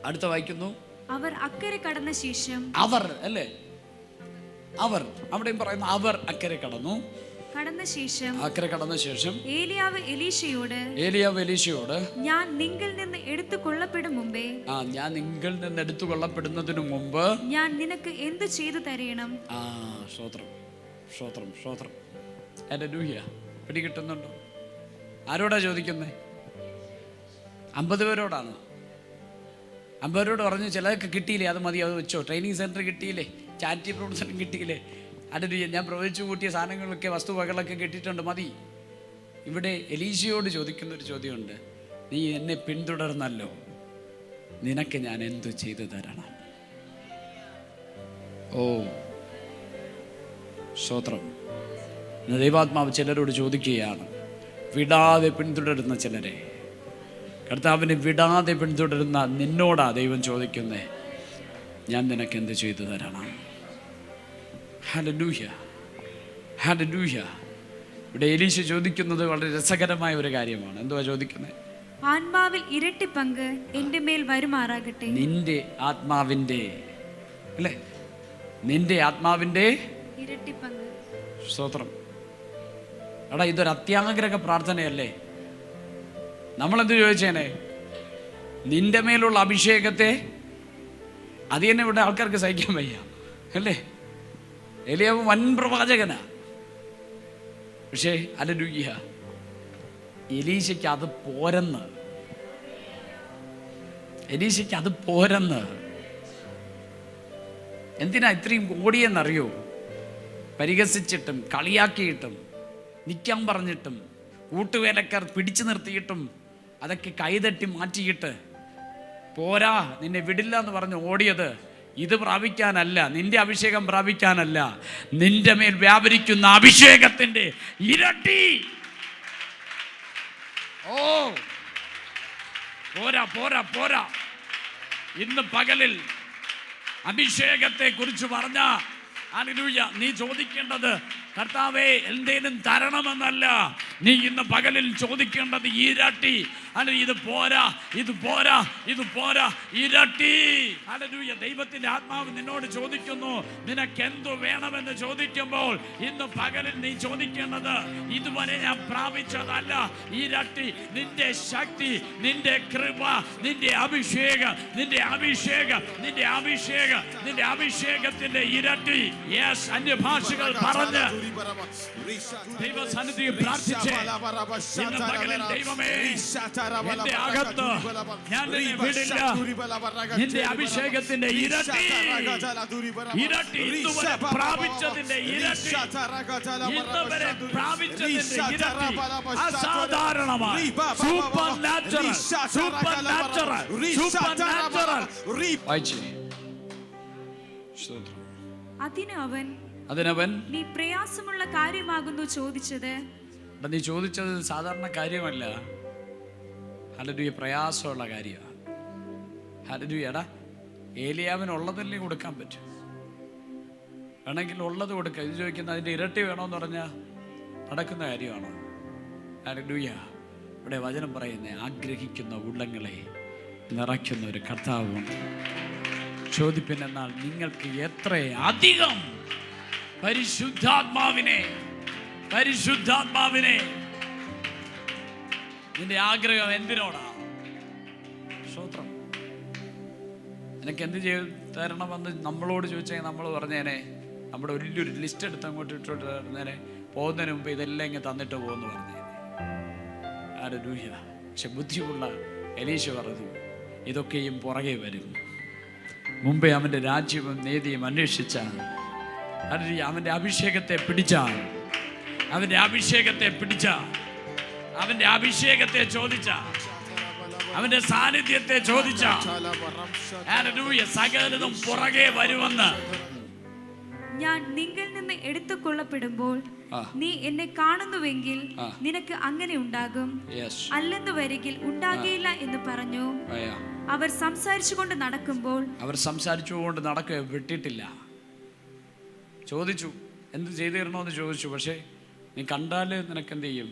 അടുത്ത വായിക്കുന്നു, അവർ അക്കരെ കടന്ന ശേഷം, അവർ അല്ലേ, അവർ അവിടെയും പറയുന്നു, അവർ അക്കരെ കടന്നു. അക്കരെ കടന്ന ശേഷം ഏലിയാവ് എലീശയോട് ഞാൻ നിങ്കിൽ നിന്ന് എടുത്തു കൊള്ളപ്പെടും മുമ്പേ, ഞാൻ നിങ്കിൽ നിന്ന് എടുത്തു കൊള്ളപ്പെടുന്നതിനു മുമ്പ് ഞാൻ നിനക്ക് എന്ത് ചെയ്തു തരയണം? സ്തോത്രം, സ്തോത്രം, സ്തോത്രം. ഹല്ലേലൂയ. പിടികിട്ടുന്നുണ്ടോ? ആരോടാ ചോദിക്കുന്നത്? 50 പേരോടാണ്. 50 പേരോട് പറഞ്ഞു, ചിലതൊക്കെ കിട്ടിയില്ലേ, അത് മതി, അത് വെച്ചോ. ട്രെയിനിങ് സെൻറ്റർ കിട്ടിയില്ലേ, ചാരിറ്റി പ്രവർത്തനം കിട്ടിയില്ലേ, ഹല്ലേലൂയ. ഞാൻ പ്രവചിച്ചു കൂട്ടിയ സാധനങ്ങളൊക്കെ, വസ്തുവകളൊക്കെ കിട്ടിയിട്ടുണ്ട്, മതി. ഇവിടെ എലീശയോട് ചോദിക്കുന്നൊരു ചോദ്യമുണ്ട്. നീ എന്നെ പിന്തുടർന്നല്ലോ, നിനക്ക് ഞാൻ എന്തു ചെയ്തു തരണം? ഓ സ്തോത്രം. ദൈവാത്മാവ് ചിലരോട് ചോദിക്കുകയാണ്, വിടാതെ പിന്തുടരുന്ന ചിലരെ, കർത്താവിനെ വിടാതെ പിന്തുടരുന്ന നിന്നോടാ ദൈവം ചോദിക്കുന്നേ, ഞാൻ നിനക്ക് എന്ത് ചെയ്തു തരണം? Hallelujah, hallelujah. ഇവിടെ എലീശ ചോദിക്കുന്നത് വളരെ രസകരമായ ഒരു കാര്യമാണ്. എന്തുവാ ചോദിക്കുന്നത്? ആത്മാവിൽ ഇരട്ടി പങ്ക് എൻ്റെ മേൽ വരുമാറാകട്ടെ. നിന്റെ ആത്മാവിൻ്റെ അല്ലേ, നിന്റെ ആത്മാവിൻ്റെ ഇരട്ടി പങ്ക്. സ്തോത്രം. എടാ, ഇതൊരു അത്യാഗ്രഹ പ്രാർത്ഥനയല്ലേ? നമ്മളെന്ത് ചോദിച്ചേനെ? നിന്റെ മേലുള്ള അഭിഷേകത്തെ, അത് തന്നെ ഇവിടെ ആൾക്കാർക്ക് സഹിക്കാൻ വയ്യ അല്ലേ? എലിയാവ് വൻ പ്രവാചകനാ. പക്ഷേ ഹല്ലേലൂയ, എലീശയ്ക്ക് അത് പോരെന്ന്, എലീശയ്ക്ക് അത് പോരെന്ന്. എന്തിനാ ഇത്രയും ഓടിയെന്നറിയോ? പരിഹസിച്ചിട്ടും കളിയാക്കിയിട്ടും നിൽക്കാൻ പറഞ്ഞിട്ടും കൂട്ടുവേലക്കാർ പിടിച്ചു നിർത്തിയിട്ടും അതൊക്കെ കൈതട്ടി മാറ്റിയിട്ട് പോരാ, നിന്നെ വിടില്ല എന്ന് പറഞ്ഞ് ഓടിയത് ഇത് പ്രാപിക്കാനല്ല, നിന്റെ അഭിഷേകം പ്രാപിക്കാനല്ല, നിന്റെ മേൽ വ്യാപരിക്കുന്ന അഭിഷേകത്തിൻ്റെ ഇരട്ടി. ഓ പോരാ, പോരാ, പോരാ. ഇന്ന് പകലിൽ അഭിഷേകത്തെ കുറിച്ച് പറഞ്ഞ ഹല്ലേലൂയ, നീ ചോദിക്കേണ്ടത് കർത്താവേ എന്തേലും തരണമെന്നല്ല. നീ ഇന്ന് പകലിൽ ചോദിക്കേണ്ടത് ഇരട്ടി. അല്ലെങ്കിൽ ഇത് പോരാ, ഇത് പോരാ, ഇത് പോരാ, ഇരട്ടി. ഹല്ലേലൂയ. ദൈവത്തിന്റെ ആത്മാവ് നിന്നോട് ചോദിക്കുന്നു, നിനക്ക് എന്തു വേണമെന്ന് ചോദിക്കുമ്പോൾ ഇന്ന് പകലിൽ നീ ചോദിക്കേണ്ടത് ഇതുവരെ ഞാൻ പ്രാപിച്ചതല്ല, ഇരട്ടി. നിന്റെ ശക്തി, നിന്റെ കൃപ, നിന്റെ അഭിഷേകം, നിന്റെ അഭിഷേകം, നിന്റെ അഭിഷേകം, നിന്റെ അഭിഷേകത്തിന്റെ ഇരട്ടി. യെസ്, അന്യഭാഷകൾ പറഞ്ഞ് ദൈവസന്നിധിയിൽ പ്രാർത്ഥിച്ച് ഇന്ന് പകലിൽ ദൈവമേ എന്റെ അകത്ത് ഞാൻ നിന്നെ വിടില്ല, നിന്റെ അഭിഷേകത്തിന്റെ ഇരട്ടി, ഇരട്ടി, ഇന്നുവരെ പ്രാപിച്ചതിന്റെ ഇരട്ടി, ഇന്നുവരെ പ്രാപിച്ചതിന്റെ ഇരട്ടി. അസാധാരണമായി supernatural, supernatural, supernatural. അതിനവൻ നീ പ്രയാസമുള്ള കാര്യമാകുന്നു ചോദിച്ചത്. നീ ചോദിച്ചത് സാധാരണ കാര്യമല്ല, ഹല്ലേലൂയ, പ്രയാസമുള്ള കാര്യമാണ്. ഹല്ലേലൂയ. ഏലിയാവിനുള്ളതല്ലേ കൊടുക്കാൻ പറ്റും. വേണമെങ്കിൽ ഉള്ളത് കൊടുക്കുക. ഇത് ചോദിക്കുന്ന അതിൻ്റെ ഇരട്ടി വേണമെന്ന് പറഞ്ഞാൽ നടക്കുന്ന കാര്യമാണോ? ഹല്ലേലൂയ. ഇവിടെ വചനം പറയുന്നത് ആഗ്രഹിക്കുന്ന ഉള്ളങ്ങളെ നിറയ്ക്കുന്ന ഒരു കർത്താവുണ്ട്. ചോദിപ്പിനെന്നാൽ നിങ്ങൾക്ക് എത്ര അധികം പരിശുദ്ധാത്മാവിനെ നിന്റെ ആഗ്രഹം എന്തിനോടാ? സ്തോത്രം. എനിക്ക് എന്ത് ചെയ്ത് തരണമെന്ന് നമ്മളോട് ചോദിച്ചാൽ നമ്മൾ പറഞ്ഞേനെ, നമ്മുടെ വലിയൊരു ലിസ്റ്റ് എടുത്ത് അങ്ങോട്ട് ഇട്ടോട്ട് പറഞ്ഞേനെ, പോകുന്നതിന് മുമ്പ് ഇതെല്ലാം ഇങ്ങനെ തന്നിട്ട് പോകുമെന്ന് പറഞ്ഞേനെ. ഹല്ലേലൂയ. പക്ഷെ ബുദ്ധിയുള്ള എലീശ പറഞ്ഞു, ഇതൊക്കെയും പുറകെ വരും. മുമ്പേ അവൻ്റെ രാജ്യവും നീതിയും അന്വേഷിച്ചാൽ, അവൻ്റെ അഭിഷേകത്തെ പിടിച്ചാൽ, അവൻ്റെ അഭിഷേകത്തെ ചോദിച്ചാൽ, അവന്റെ സാന്നിധ്യത്തെ ചോദിച്ചാൽ, ഹല്ലേലൂയ, സകലതും പുറകെ വരുമെന്ന്. ഞാൻ നിങ്ങളിൽ നിന്ന് എടുത്തുകൊള്ളപ്പെടുമ്പോൾ നീ എന്നെ കാണുന്നുവെങ്കിൽ നിനക്ക് അങ്ങനെ ഉണ്ടാകും, അല്ലെന്ന് വരികിൽ ഉണ്ടാകുകയില്ല എന്ന് പറഞ്ഞു. അവർ സംസാരിച്ചുകൊണ്ട് നടക്കുക, വിട്ടിട്ടില്ല. ചോദിച്ചു, എന്ത് ചെയ്തു തരണമെന്ന് ചോദിച്ചു. പക്ഷേ നീ കണ്ടാൽ നിനക്ക് എന്ത് ചെയ്യും?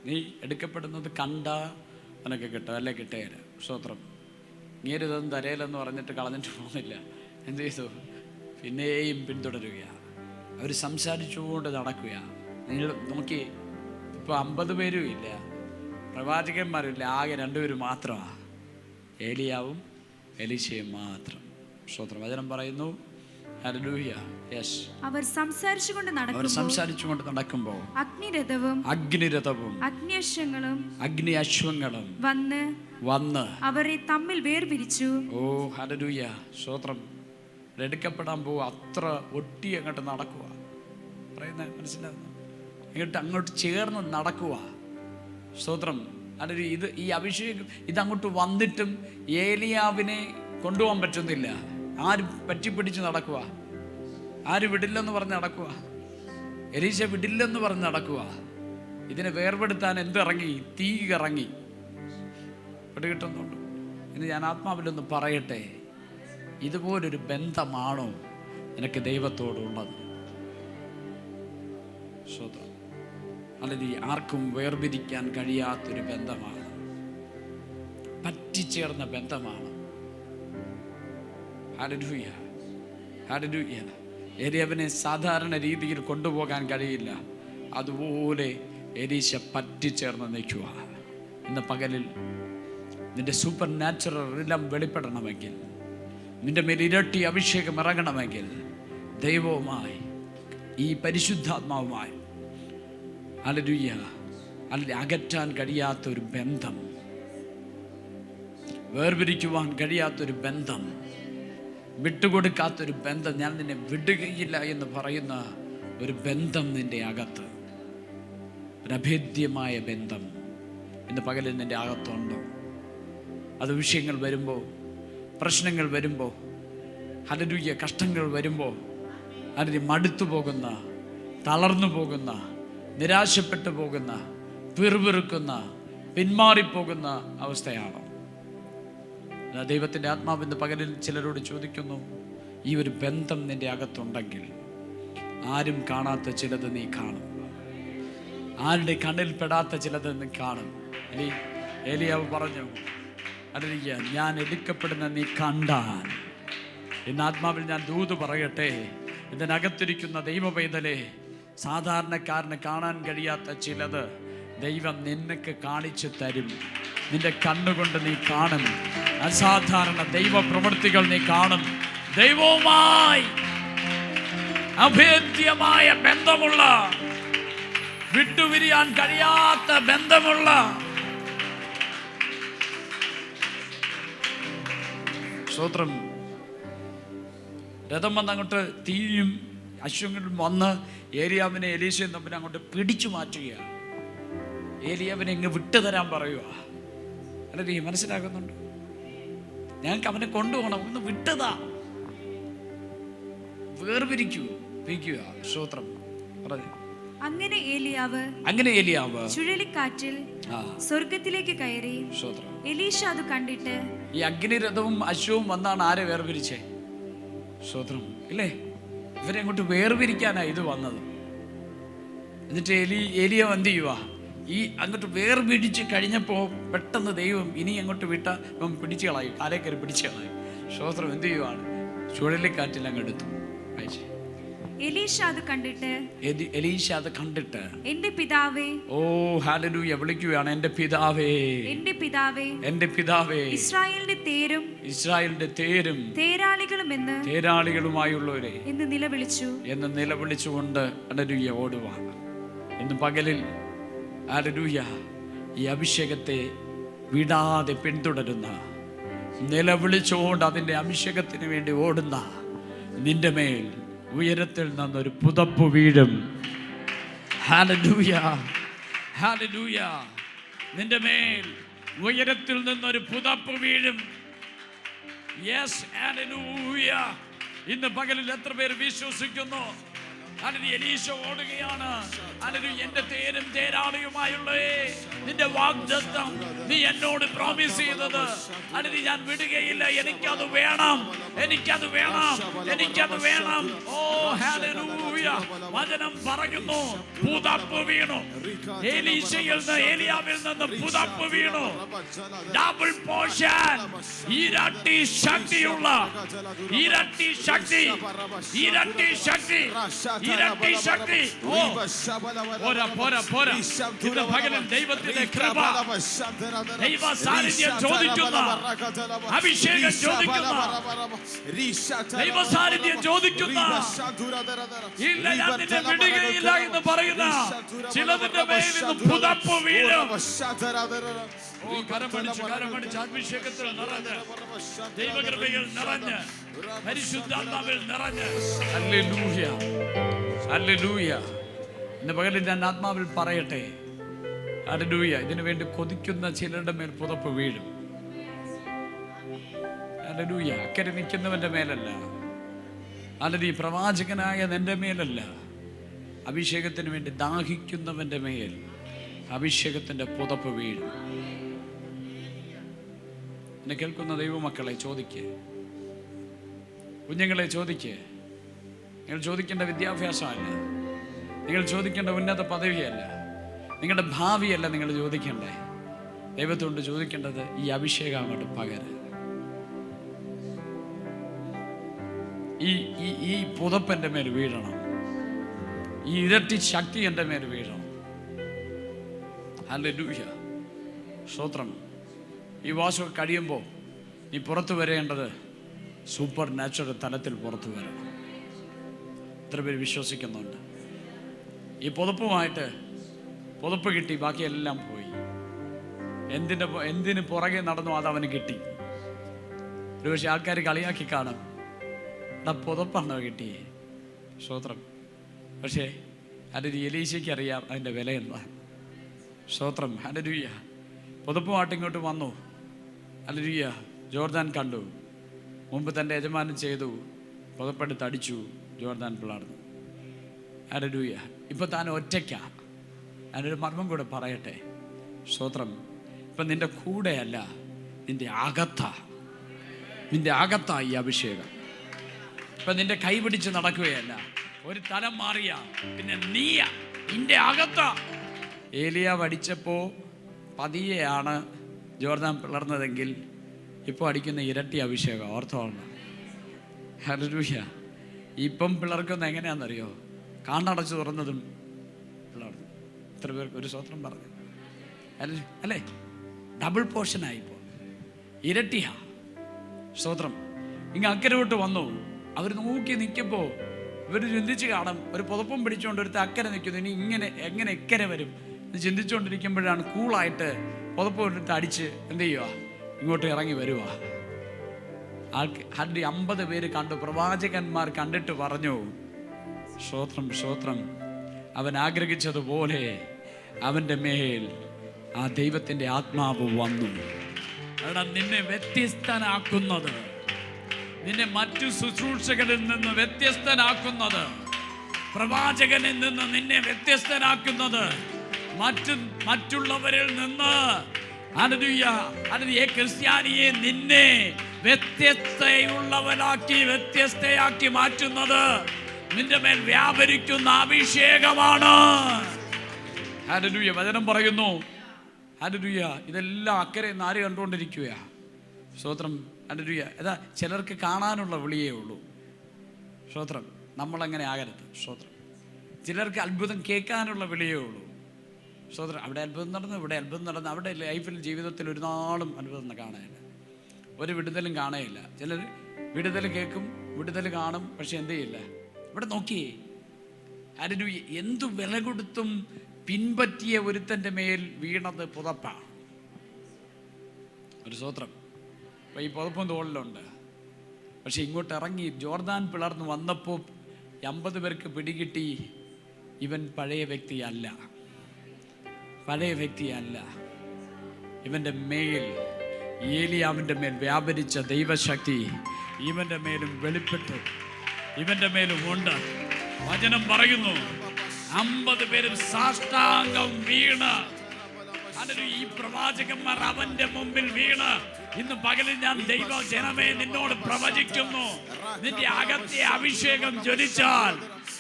നീ എടുക്കപ്പെടുന്നത് കണ്ടാ നിനക്ക് കിട്ടും, അല്ലേ കിട്ടുകയില്ല. സ്തോത്രം. ഇങ്ങേരിതൊന്നും തരയില്ലെന്ന് പറഞ്ഞിട്ട് കളഞ്ഞിട്ട് പോകുന്നില്ല. എന്ത് ചെയ്തു? പിന്നെയും പിന്തുടരുകയാണ്. അവർ സംസാരിച്ചുകൊണ്ട് നടക്കുകയാണ്. നിങ്ങൾ നോക്കി, ഇപ്പോൾ 50 പേരും ഇല്ല, പ്രവാചകന്മാരും ഇല്ല, ആകെ 2 പേര് മാത്രമാണ്, ഏലിയാവും എലീശയും മാത്രം. സ്തോത്രം. വചനം പറയുന്നു, ഹല്ലേലൂയ. യെസ്. അവർ സംസാരിച്ചുകൊണ്ട് നടക്കുമ്പോൾ അഗ്നിരഥവും അഗ്നി അശ്വങ്ങളും വന്ന് അവരെ തമ്മിൽ വേർപിരിച്ചു. ഓ ഹല്ലേലൂയ. സ്തോത്രം. എടുക്കപ്പെടാൻ പോവുക, അത്ര ഒട്ടി അങ്ങോട്ട് നടക്കുക. പറയുന്നത് മനസ്സിലാവുന്നു? അങ്ങോട്ട് ചേർന്ന് നടക്കുക. സ്തോത്രം. അല്ലെങ്കിൽ ഈ അഭിഷേകം ഇതങ്ങോട്ട് വന്നിട്ടും ഏലിയാവിനെ കൊണ്ടുപോകാൻ പറ്റുന്നില്ല. ആര് പറ്റിപ്പിടിച്ച് നടക്കുക? ആര് വിടില്ലെന്ന് പറഞ്ഞ് നടക്കുക? എലീശ വിടില്ലെന്ന് പറഞ്ഞ് നടക്കുക. ഇതിനെ വേർപെടുത്താൻ എന്തിറങ്ങി? തീ ഇറങ്ങി. കിട്ടുന്നുണ്ട്. ഇന്ന് ഞാൻ ആത്മാവിലൊന്ന് പറയട്ടെ, ഇതുപോലൊരു ബന്ധമാണോ നിനക്ക് ദൈവത്തോടുള്ളത്? അല്ലെങ്കിൽ ആർക്കും വേർപിരിക്കാൻ കഴിയാത്തൊരു ബന്ധമാണ്, പറ്റിച്ചേർന്ന ബന്ധമാണ്. ഹല്ലേലൂയ. ഹല്ലേലൂയ. ഏലിയാവിനെ സാധാരണ രീതിയിൽ കൊണ്ടുപോകാൻ കഴിയില്ല. അതുപോലെ എലീശ പറ്റിച്ചേർന്ന് നിൽക്കുക. ഇന്ന് പകലിൽ നിന്റെ സൂപ്പർ നാച്ചുറൽ റിലം വെളിപ്പെടണമെങ്കിൽ, നിന്റെ മേൽ ഇരട്ടി അഭിഷേകം ഇറങ്ങണമെങ്കിൽ, ദൈവവുമായി ഈ പരിശുദ്ധാത്മാവുമായി ഹല്ലേലൂയ അകറ്റാൻ കഴിയാത്തൊരു ബന്ധം, വേർപിരിക്കുവാൻ കഴിയാത്തൊരു ബന്ധം, വിട്ടുകൊടുക്കാത്തൊരു ബന്ധം, ഞാൻ നിന്നെ വിടുകയില്ല എന്ന് പറയുന്ന ഒരു ബന്ധം നിന്റെ അകത്ത്, ഒരു അഭേദ്യമായ ബന്ധം ഇന്ന് പകലിൽ നിന്റെ അകത്തുണ്ടോ? അത് വിഷയങ്ങൾ വരുമ്പോൾ, പ്രശ്നങ്ങൾ വരുമ്പോൾ, ഹല്ലേലൂയ, കഷ്ടങ്ങൾ വരുമ്പോൾ, അതിന് മടുത്തു പോകുന്ന, തളർന്നു പോകുന്ന, നിരാശപ്പെട്ടു പോകുന്ന, പിറുപിറുക്കുന്ന, പിന്മാറിപ്പോകുന്ന അവസ്ഥയാണോ? ദൈവത്തിൻ്റെ ആത്മാവിൻ്റെ പകലിൽ ചിലരോട് ചോദിക്കുന്നു, ഈ ഒരു ബന്ധം നിന്റെ അകത്തുണ്ടെങ്കിൽ ആരും കാണാത്ത ചിലത് നീ കാണും, ആരുടെ കണ്ണിൽ പെടാത്ത ചിലത് നീ കാണും. ഏലിയാവ് പറഞ്ഞു, ഹല്ലേലൂയ, ഞാൻ എടുക്കപ്പെടുന്ന നീ കണ്ടാൽ. ഇന്ന് ആത്മാവിൽ ഞാൻ ദൂത് പറയട്ടെ, ഇതിനകത്തിരിക്കുന്ന ദൈവ പൈതലേ, സാധാരണക്കാരന് കാണാൻ കഴിയാത്ത ചിലത് ദൈവം നിനക്ക് കാണിച്ചു തരും. നിന്റെ കണ്ണുകൊണ്ട് നീ കാണും. അസാധാരണ ദൈവ പ്രവൃത്തികൾ നീ കാണും. ദൈവവുമായി അഭേദ്യമായ ബന്ധമുള്ള, വിട്ടുപിരിയാൻ കഴിയാത്ത ബന്ധമുള്ള, സ്തോത്രം, രഥം വന്ന് അങ്ങോട്ട് തീയും അശ്വങ്ങളും വന്ന് ഏലിയാവിനെ എലീശയും തമ്മിൽ അങ്ങോട്ട് പിടിച്ചു മാറ്റുകയാണ്. ഏലിയാവിനെ ഇങ്ങ് വിട്ടുതരാൻ പറയുക. അല്ല, നീ മനസ്സിലാക്കുന്നുണ്ട്? ഞങ്ങൾക്ക് അവനെ കൊണ്ടുപോകണം, ഒന്ന് വിട്ടതാ, വേർപിരിക്കുക. സ്തോത്രം. പറഞ്ഞു. അങ്ങനെ ഏലിയാവ് ചുഴലിക്കാറ്റിൽ സ്വർഗത്തിലേക്ക് കയറി. എലീശ അത് കണ്ടിട്ട് ഈ അഗ്നിരഥവും അശ്വവും വന്നാണ് ആരെ വേർപിരിച്ചേ? സ്തോത്രം ഇല്ലേ? ഇവരെ അങ്ങോട്ട് വേർപിരിക്കാനാണ് ഇത് വന്നത്. എന്നിട്ട് ഏലിയ എന്ത് ചെയ്യുക? ഈ അങ്ങോട്ട് വേർപിടിച്ച് കഴിഞ്ഞപ്പോൾ പെട്ടെന്ന് ദൈവം ഇനി അങ്ങോട്ട് വിട്ട ഇവൻ പിടിച്ചു കളയും, കാലേ കയറി പിടിച്ചു കളയും. സ്തോത്രം എന്ത് ചെയ്യുവാണ്? ചുഴലിക്കാറ്റിൽ അങ്ങ് എടുത്തു. എലീശ അത് കണ്ടിട്ട് എന്റെ പിതാവേ, ഓ ഹല്ലേലൂയ, വിളിക്കുകയാണ്, എന്റെ പിതാവേ, എന്റെ പിതാവേ, എന്റെ പിതാവേ, ഇസ്രായേലിന്റെ തേരും തേരാളികളുമായുള്ളവരെ എന്ന് നിലവിളിച്ചുകൊണ്ട് ഹല്ലേലൂയ ഓടുവാണ്. ഇന്ന് പകലിൽ ഹല്ലേലൂയ ഈ അഭിഷേകത്തെ വിടാതെ പിന്തുടരുന്ന, നിലവിളിച്ചുകൊണ്ട് അതിൻ്റെ അഭിഷേകത്തിന് വേണ്ടി ഓടുന്ന നിന്റെ മേൽ ഉയരത്തിൽ നിന്നൊരു പുതപ്പ് വീഴും. Hallelujah, hallelujah. നിന്റെ മേൽ ഉയരത്തിൽ നിന്നൊരു പുതപ്പ് വീഴും. Yes, hallelujah. ഇന്ന് പകലിൽ എത്ര പേര് വിശ്വസിക്കുന്നു? ഹല്ലേലൂയ. എലീശ ഓടുകയാണ്. ഹല്ലേലൂയ. എന്റെ തേരും തേരാളിയുമായുള്ളേ, നിന്റെ വാഗ്ദത്തം നീ എന്നോട് പ്രോമിസ് ചെയ്തത് ഹല്ലേലൂയ ഞാൻ വിടുകയില്ല. എനിക്കത് വേണം, എനിക്കത് വേണം, എനിക്കത് വേണം. ഓ ഹല്ലേലൂയ. വചനം പറയുന്നു, പുതപ്പ് വീണു. എലീശയിൽ നിന്ന്, ഏലിയാവിൽ നിന്ന് പുതപ്പ് വീണു. ഡബിൾ പോർഷൻ, ഇരട്ടി ശക്തിയുള്ള, ഇരട്ടി ശക്തി, ഇരട്ടി ശക്തി, ഇരട്ടി ശക്തി. പോരാ പോരാ പോരാ. ഇന്ന് പകലും ദൈവത്തിന്റെ കൃപ, ദൈവ സാന്നിധ്യം ചോദിക്കുന്ന, അഭിഷേകം ചോദിക്കുന്ന, ദൈവ സാന്നിധ്യം ചോദിക്കുന്ന, ഇല്ല ഞാൻ നിന്നെ വിടുകയില്ല എന്ന് പറയുന്ന ചിലതിന്റെ മേലിൽ നിന്ന് പുതപ്പ് വീഴും. ഓ കരമടിച്ച് അഭിഷേകത്തിൽ നിറഞ്ഞ്, ദൈവകൃപയിൽ നിറഞ്ഞ്, പരിശുദ്ധാത്മാവിൽ നിറഞ്ഞ്. Hallelujah, hallelujah. ഇന്ന് പകലിൽ ഞാൻ ആത്മാവിൽ പറയട്ടെ, ഹല്ലേലൂയ, ഇതിനു വേണ്ടി കൊതിക്കുന്ന ചിലരുടെ മേൽ പുതപ്പ് വീഴും. ഹല്ലേലൂയ. അക്കരെ നിൽക്കുന്നവന്റെ മേലല്ല, ഹല്ലേലൂയ, പ്രവാചകനായ നിന്റെ മേലല്ല, അഭിഷേകത്തിന് വേണ്ടി ദാഹിക്കുന്നവന്റെ മേൽ അഭിഷേകത്തിന്റെ പുതപ്പ് വീഴും. എന്നെ കേൾക്കുന്ന ദൈവമക്കളെ ചോദിക്ക്, കുഞ്ഞുങ്ങളെ ചോദിക്ക്. നിങ്ങൾ ചോദിക്കേണ്ട വിദ്യാഭ്യാസമല്ല, നിങ്ങൾ ചോദിക്കേണ്ട ഉന്നത പദവിയല്ല, നിങ്ങളുടെ ഭാവിയല്ല നിങ്ങൾ ചോദിക്കേണ്ടേ. ദൈവത്തോട് ചോദിക്കേണ്ടത് ഈ അഭിഷേകം അങ്ങോട്ട് പകരം, ഈ പുതപ്പ് എൻ്റെ മേൽ വീഴണം, ഈ ഇരട്ടി ശക്തി എൻ്റെ മേൽ വീഴണം. ഹല്ലേലൂയ, സ്തോത്രം. ഈ വാസം കഴിയുമ്പോൾ നീ പുറത്തു വരേണ്ടത് സൂപ്പർ നാച്ചുറൽ തലത്തിൽ പുറത്തു വരണം. എത്ര പേര് വിശ്വസിക്കുന്നുണ്ട്? ഈ പുതപ്പുമായിട്ട് പുതപ്പ് കിട്ടി, ബാക്കിയെല്ലാം പോയി. എന്തിന് പുറകെ നടന്നു അതവന് കിട്ടി. ഒരുപക്ഷെ ആൾക്കാർ കളിയാക്കി കാണും, എടാ പുതപ്പാണോ കിട്ടിയേ? സ്തോത്രം. പക്ഷേ അതിന് എലീശയ്ക്ക് അറിയാം അതിൻ്റെ വില എന്താ. സ്തോത്രം. ഹല്ലേലൂയ. പുതപ്പുമായിട്ട് ഇങ്ങോട്ട് വന്നു. ഹല്ലേലൂയ. ജോർദാൻ കണ്ടു. മുമ്പ് തൻ്റെ യജമാനൻ ചെയ്തു, പുതപ്പെടുത്ത് അടിച്ചു, ജോർദാൻ പിളർന്നു. ഹല്ലേലൂയ. ഇപ്പം താൻ ഒറ്റയ്ക്കാ. ഞാനൊരു മർമ്മം കൂടെ പറയട്ടെ. സ്തോത്രം. ഇപ്പം നിന്റെ കൂടെയല്ല, നിന്റെ അകത്താ, നിന്റെ അകത്താ ഈ അഭിഷേകം. ഇപ്പം നിന്റെ കൈ പിടിച്ച് നടക്കുകയല്ല, ഒരു തലം മാറിയ പിന്നെ നീയാ, നിന്റെ അകത്താ. ഏലിയാവ് അടിച്ചപ്പോൾ പതിയെയാണ് ജോർദാൻ പിളർന്നതെങ്കിൽ ഇപ്പോൾ അടിക്കുന്ന ഇരട്ടി അഭിഷേകം. ഓർത്തോളണം. ഹല്ലേലൂയ. ഇപ്പം പിളർക്കുന്ന എങ്ങനെയാണെന്നറിയോ? കാണ്ടടച്ച് തുറന്നതും പിളർന്നു. എത്ര പേർക്ക് ഒരു സ്തോത്രം പറഞ്ഞു? അല്ലേ? ഡബിൾ പോർഷനായിപ്പോൾ, ഇരട്ടിയാ. സ്തോത്രം. ഇങ്ങ് അക്കരോട്ട് വന്നു. അവർ നോക്കി നിൽക്കുമ്പോൾ ഇവർ ചിന്തിച്ച് കാണും, ഒരു പുതപ്പും പിടിച്ചുകൊണ്ട് ഒരുത്ത അക്കരെ നിൽക്കുന്നു, ഇനി എങ്ങനെ ഇക്കരെ വരും എന്ന് ചിന്തിച്ചുകൊണ്ടിരിക്കുമ്പോഴാണ് കൂളായിട്ട് പുതപ്പ് എടുത്ത് അടിച്ച് എന്ത് ചെയ്യുക, ഇങ്ങോട്ട് ഇറങ്ങി വരുക. 50 പേര് കണ്ടു. പ്രവാചകന്മാർ കണ്ടിട്ട് പറഞ്ഞു, സ്തോത്രം, സ്തോത്രം, അവൻ ആഗ്രഹിച്ചതുപോലെ അവൻ്റെ മേൽ ആ ദൈവത്തിൻ്റെ ആത്മാവ് വന്നു. എടാ, നിന്നെ വ്യത്യസ്തനാക്കുന്നത്, നിന്നെ മറ്റു ശുശ്രൂഷകളിൽ നിന്ന് വ്യത്യസ്തനാക്കുന്നത്, പ്രവാചകനിൽ നിന്ന് നിന്നെ വ്യത്യസ്തനാക്കുന്നത് മറ്റുള്ളവരിൽ നിന്ന് ക്രിസ്ത്യാനിയെ നിന്നെ വ്യത്യസ്തയാക്കി മാറ്റുന്നത് നിന്റെ മേൽ വ്യാപരിക്കുന്ന അഭിഷേകമാണ്. ഹല്ലേലൂയ. വചനം പറയുന്നു, ഹല്ലേലൂയ, ഇതെല്ലാം അക്കരെ നിന്ന് ആര് കണ്ടുകൊണ്ടിരിക്കുക? സ്തോത്രം. ഹല്ലേലൂയ. അതാ ചിലർക്ക് കാണാനുള്ള വിളിയേ ഉള്ളൂ. സ്തോത്രം. നമ്മളങ്ങനെ ആകരുത്. സ്തോത്രം. ചിലർക്ക് അത്ഭുതം കേൾക്കാനുള്ള വിളിയേ ഉള്ളൂ. സ്തോത്രം. അവിടെ അത്ഭുതം നടന്നു, ഇവിടെ അത്ഭുതം നടന്നു. അവിടെ ലൈഫിൽ ജീവിതത്തിൽ ഒരു നാളും അത്ഭുതം കാണാനില്ല, ഒരു വിടുതലും കാണുകയില്ല. ചിലർ വിടുതൽ കേൾക്കും, വിടുതൽ കാണും, പക്ഷെ എന്ത് ചെയ്യില്ല. ഇവിടെ നോക്കിയേ, ഹല്ലേലൂയ, എന്തു വില കൊടുത്തും പിൻപറ്റിയ ഒരുത്തൻ്റെ മേൽ വീണത് പുതപ്പാണ്. ഒരു സ്തോത്രം. അപ്പം ഈ പുതപ്പും തോളിലുണ്ട്. പക്ഷെ ഇങ്ങോട്ട് ഇറങ്ങി ജോർദാൻ പിളർന്ന് വന്നപ്പോൾ 50 പേർക്ക് പിടികിട്ടി, ഇവൻ പഴയ വ്യക്തിയല്ല. ഇവൻ്റെ മേൽ, ഏലിയാവിൻ്റെ മേൽ വ്യാപരിച്ച ദൈവശക്തി ഇവൻ്റെ മേലും വെളിപ്പെട്ടു, ഇവൻ്റെ മേലും ഉണ്ട്. വചനം പറയുന്നു, 50 പേരും സാഷ്ടാംഗം വീണ്. ഈ പ്രവാചകന്മാർ അവന്റെ മുമ്പിൽ വീണ്. ഇന്ന് പകലിൽ ഞാൻ ദൈവ ജനമേ നിന്നോട് പ്രവചിക്കുന്നു, നിന്റെ അകത്തെ അഭിഷേകം ജ്വലിച്ചാൽ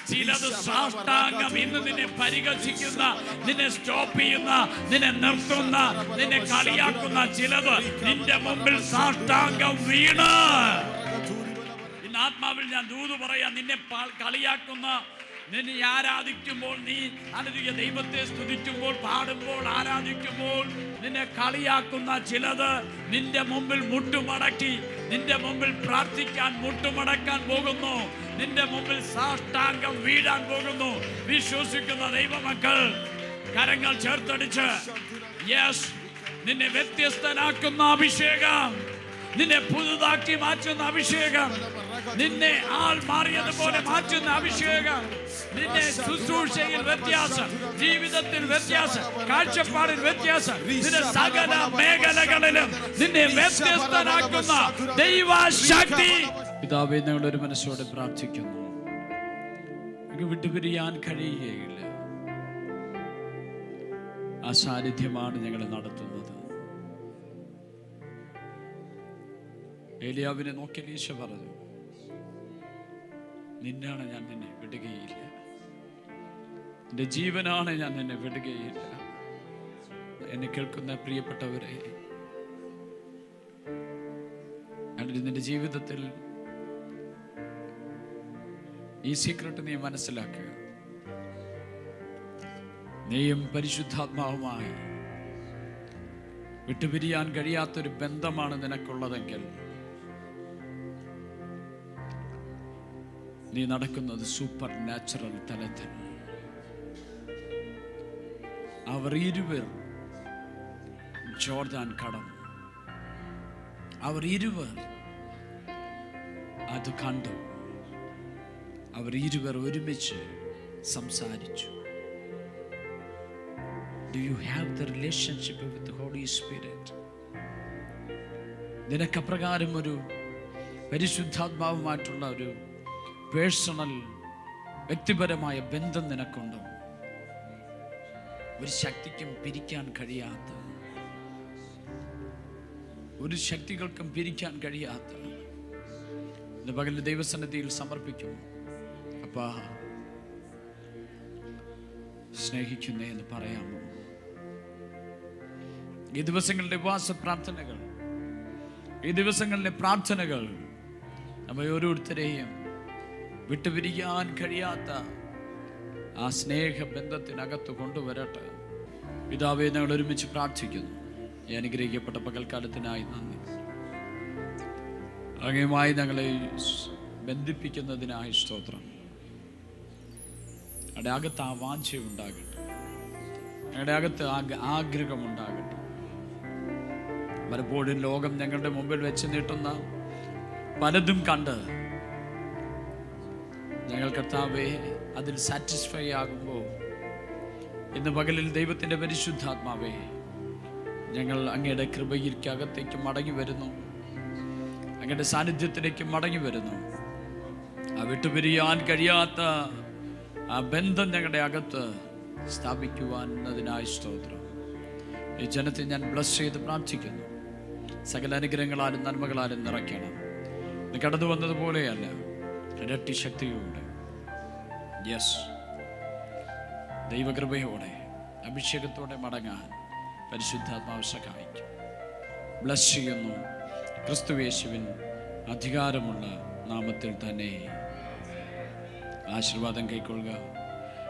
ചിലത് സാഷ്ടാംഗം ഇന്ന് നിന്നെ പരിഹസിക്കുന്ന, നിന്നെ സ്റ്റോപ്പ് ചെയ്യുന്ന, നിന്നെ നിർത്തുന്ന, നിന്നെ കളിയാക്കുന്ന ചിലത് നിന്റെ മുമ്പിൽ സാഷ്ടാംഗം വീണ്. ഇന്ന് ആത്മാവിൽ ഞാൻ ദൂത് പറയാം, നിന്നെ കളിയാക്കുന്ന, നിന്നെ ആരാധിക്കുമ്പോൾ, നീ ഹല്ലേലൂയ ദൈവത്തെ സ്തുതിക്കുമ്പോൾ, പാടുമ്പോൾ, ആരാധിക്കുമ്പോൾ നിന്നെ കളിയാക്കുന്ന ചിലത് നിന്റെ മുമ്പിൽ മുട്ടുമടക്കി, നിന്റെ മുമ്പിൽ പ്രാർത്ഥിക്കാൻ മുട്ടുമടക്കാൻ പോകുന്നു, നിന്റെ മുമ്പിൽ സാഷ്ടാംഗം വീഴാൻ പോകുന്നു. വിശ്വസിക്കുന്ന ദൈവമക്കൾ കരങ്ങൾ ചേർത്തടിച്ച്, യെസ്, നിന്നെ വ്യത്യസ്തനാക്കുന്ന അഭിഷേകം, നിന്നെ പുതുതാക്കി മാറ്റുന്ന അഭിഷേകം, നിന്നെ ആൾ മാറിയതുപോലെ മാറ്റുന്ന അഭിഷേകം, നിന്നെ ശുശ്രൂഷയിൽ വ്യത്യാസം, ജീവിതത്തിൽ വ്യത്യാസം, കാഴ്ചപ്പാടിൽ വ്യത്യാസം, നിന്റെ സകല മേഖലകളിലും നിന്നെ വ്യത്യസ്തനാക്കുന്ന ദൈവശക്തി. പിതാവേ, ഞങ്ങളൊരു മനസ്സോടെ പ്രാർത്ഥിക്കുന്നു. എനിക്ക് വിട്ടുപിരിയാൻ കഴിയുകയില്ല. ആ സാന്നിധ്യമാണ് ഞങ്ങളെ നടത്തുന്നത്. ഏലിയാവിനെ നോക്കി ഈശോ പറഞ്ഞു, നിന്നാണ് ഞാൻ നിന്നെ വിടുകയില്ല, എൻ്റെ ജീവനാണ് ഞാൻ നിന്നെ വിടുകയില്ല. എന്നെ കേൾക്കുന്ന പ്രിയപ്പെട്ടവരെ, നിന്റെ ജീവിതത്തിൽ ഈ സീക്രട്ട് നീ മനസ്സിലാക്കുക. നീയും പരിശുദ്ധാത്മാവുമായി വിട്ടുപിരിയാൻ കഴിയാത്തൊരു ബന്ധമാണ് നിനക്കുള്ളതെങ്കിൽ നീ നടക്കുന്നത് സൂപ്പർ നാച്ചുറൽ തലത്തിൽ. അവർ ഇരുവർ ജോർദാൻ കടന്നു. അവർ ഇരുവർ അത് കണ്ടു. അവർ ഇരുവർ ഒരുമിച്ച് സംസാരിച്ചു. Do you have the relationship with the Holy Spirit? നിനക്ക് അപ്രകാരം ഒരു പരിശുദ്ധാത്മാവുമായിട്ടുള്ള ഒരു പേഴ്സണൽ, വ്യക്തിപരമായ ബന്ധം നിനക്കുണ്ടോ? ഒരു ശക്തിക്കും പിരിക്കാൻ കഴിയാത്ത, ഒരു ശക്തികൾക്കും പിരിക്കാൻ കഴിയാത്ത ഇന്ന് പകൽ ദൈവസന്നിധിയിൽ സമർപ്പിക്കുന്നു. അപ്പാ, സ്നേഹിക്കുന്നേ എന്ന് പറയാമോ? ഈ ദിവസങ്ങളിലെ ഉപവാസ പ്രാർത്ഥനകൾ, ഈ ദിവസങ്ങളിലെ പ്രാർത്ഥനകൾ നമ്മെ ഓരോരുത്തരെയും വിട്ടുപിരിയാൻ കഴിയാത്ത ആ സ്നേഹബന്ധത്തിനകത്ത് കൊണ്ടുവരട്ടെ. പിതാവേ, ഞങ്ങൾ ഒരുമിച്ച് പ്രാർത്ഥിക്കുന്നു. ഈ അനുഗ്രഹിക്കപ്പെട്ട പകൽക്കാലത്തിനായി നന്ദി. അങ്ങയുമായി ഞങ്ങളെ ബന്ധിപ്പിക്കുന്നതിനായി സ്തോത്രം. ഞങ്ങളുടെ അകത്ത് ആ വാഞ്ചയുണ്ടാകട്ടെ, ഞങ്ങളുടെ അകത്ത് ആഗ്രഹമുണ്ടാകട്ടെ. പലപ്പോഴും ലോകം ഞങ്ങളുടെ മുമ്പിൽ വെച്ച് നീട്ടുന്ന പലതും കണ്ട് ഞങ്ങൾ കർത്താവേ അതിൽ സാറ്റിസ്ഫൈ ആകുമ്പോൾ ഇന്ന് പകലിൽ ദൈവത്തിൻ്റെ പരിശുദ്ധാത്മാവേ, ഞങ്ങൾ അങ്ങയുടെ കൃപയ്ക്കകത്തേക്ക് മടങ്ങി വരുന്നു, അങ്ങയുടെ സാന്നിധ്യത്തിലേക്ക് മടങ്ങി വരുന്നു. ആ വിട്ടുപിരിയാൻ കഴിയാത്ത ആ ബന്ധം ഞങ്ങളുടെ അകത്ത് സ്ഥാപിക്കുവാനതിനായി സ്തോത്രം. ഈ ജനത്തെ ഞാൻ ബ്ലസ് ചെയ്ത് പ്രാർത്ഥിക്കുന്നു. സകല അനുഗ്രഹങ്ങളാലും നന്മകളാലും നിറയ്ക്കണം. ഇത് കടന്നു വന്നതുപോലെയല്ല, ഇരട്ടി ശക്തിയോടെ, യെസ്, ദൈവകൃപയോടെ, അഭിഷേകത്തോടെ മടങ്ങാൻ പരിശുദ്ധാത്മാവ് സഹായിക്കും. ബ്ലസ് ചെയ്യുന്നു ക്രിസ്തുയേശുവിൻ അധികാരമുള്ള നാമത്തിൽ തന്നെ. ആശീർവാദം കൈക്കൊള്ളുക.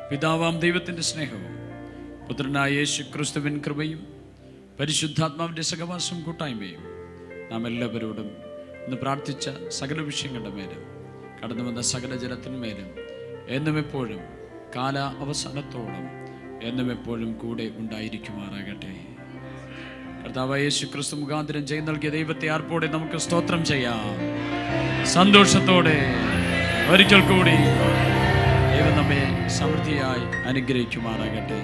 പിതാവാം ദൈവത്തിൻ്റെ സ്നേഹവും പുത്രനായ യേശു ക്രിസ്തുവിൻ കൃപയും പരിശുദ്ധാത്മാവിൻ്റെ സഹവാസം കൂട്ടായ്മയും നാം എല്ലാവരോടും ഇന്ന് പ്രാർത്ഥിച്ച സകല വിഷയങ്ങളുടെ മേലും കടന്നു വന്ന സകല ജനത്തിന്മേലും എന്നും എപ്പോഴും കാല അവസാനത്തോളം എന്നും എപ്പോഴും കൂടെ ഉണ്ടായിരിക്കുമാറാകട്ടെ. കർത്താവായ യേശു ക്രിസ്തു മുഖാന്തരം ജയം നൽകിയ ദൈവത്തെ ആർപ്പോടെ നമുക്ക് സ്തോത്രം ചെയ്യാം. സന്തോഷത്തോടെ ഒരിക്കൽ കൂടി ദൈവം നമ്മെ സമൃദ്ധിയായി അനുഗ്രഹിക്കുമാറാകട്ടെ.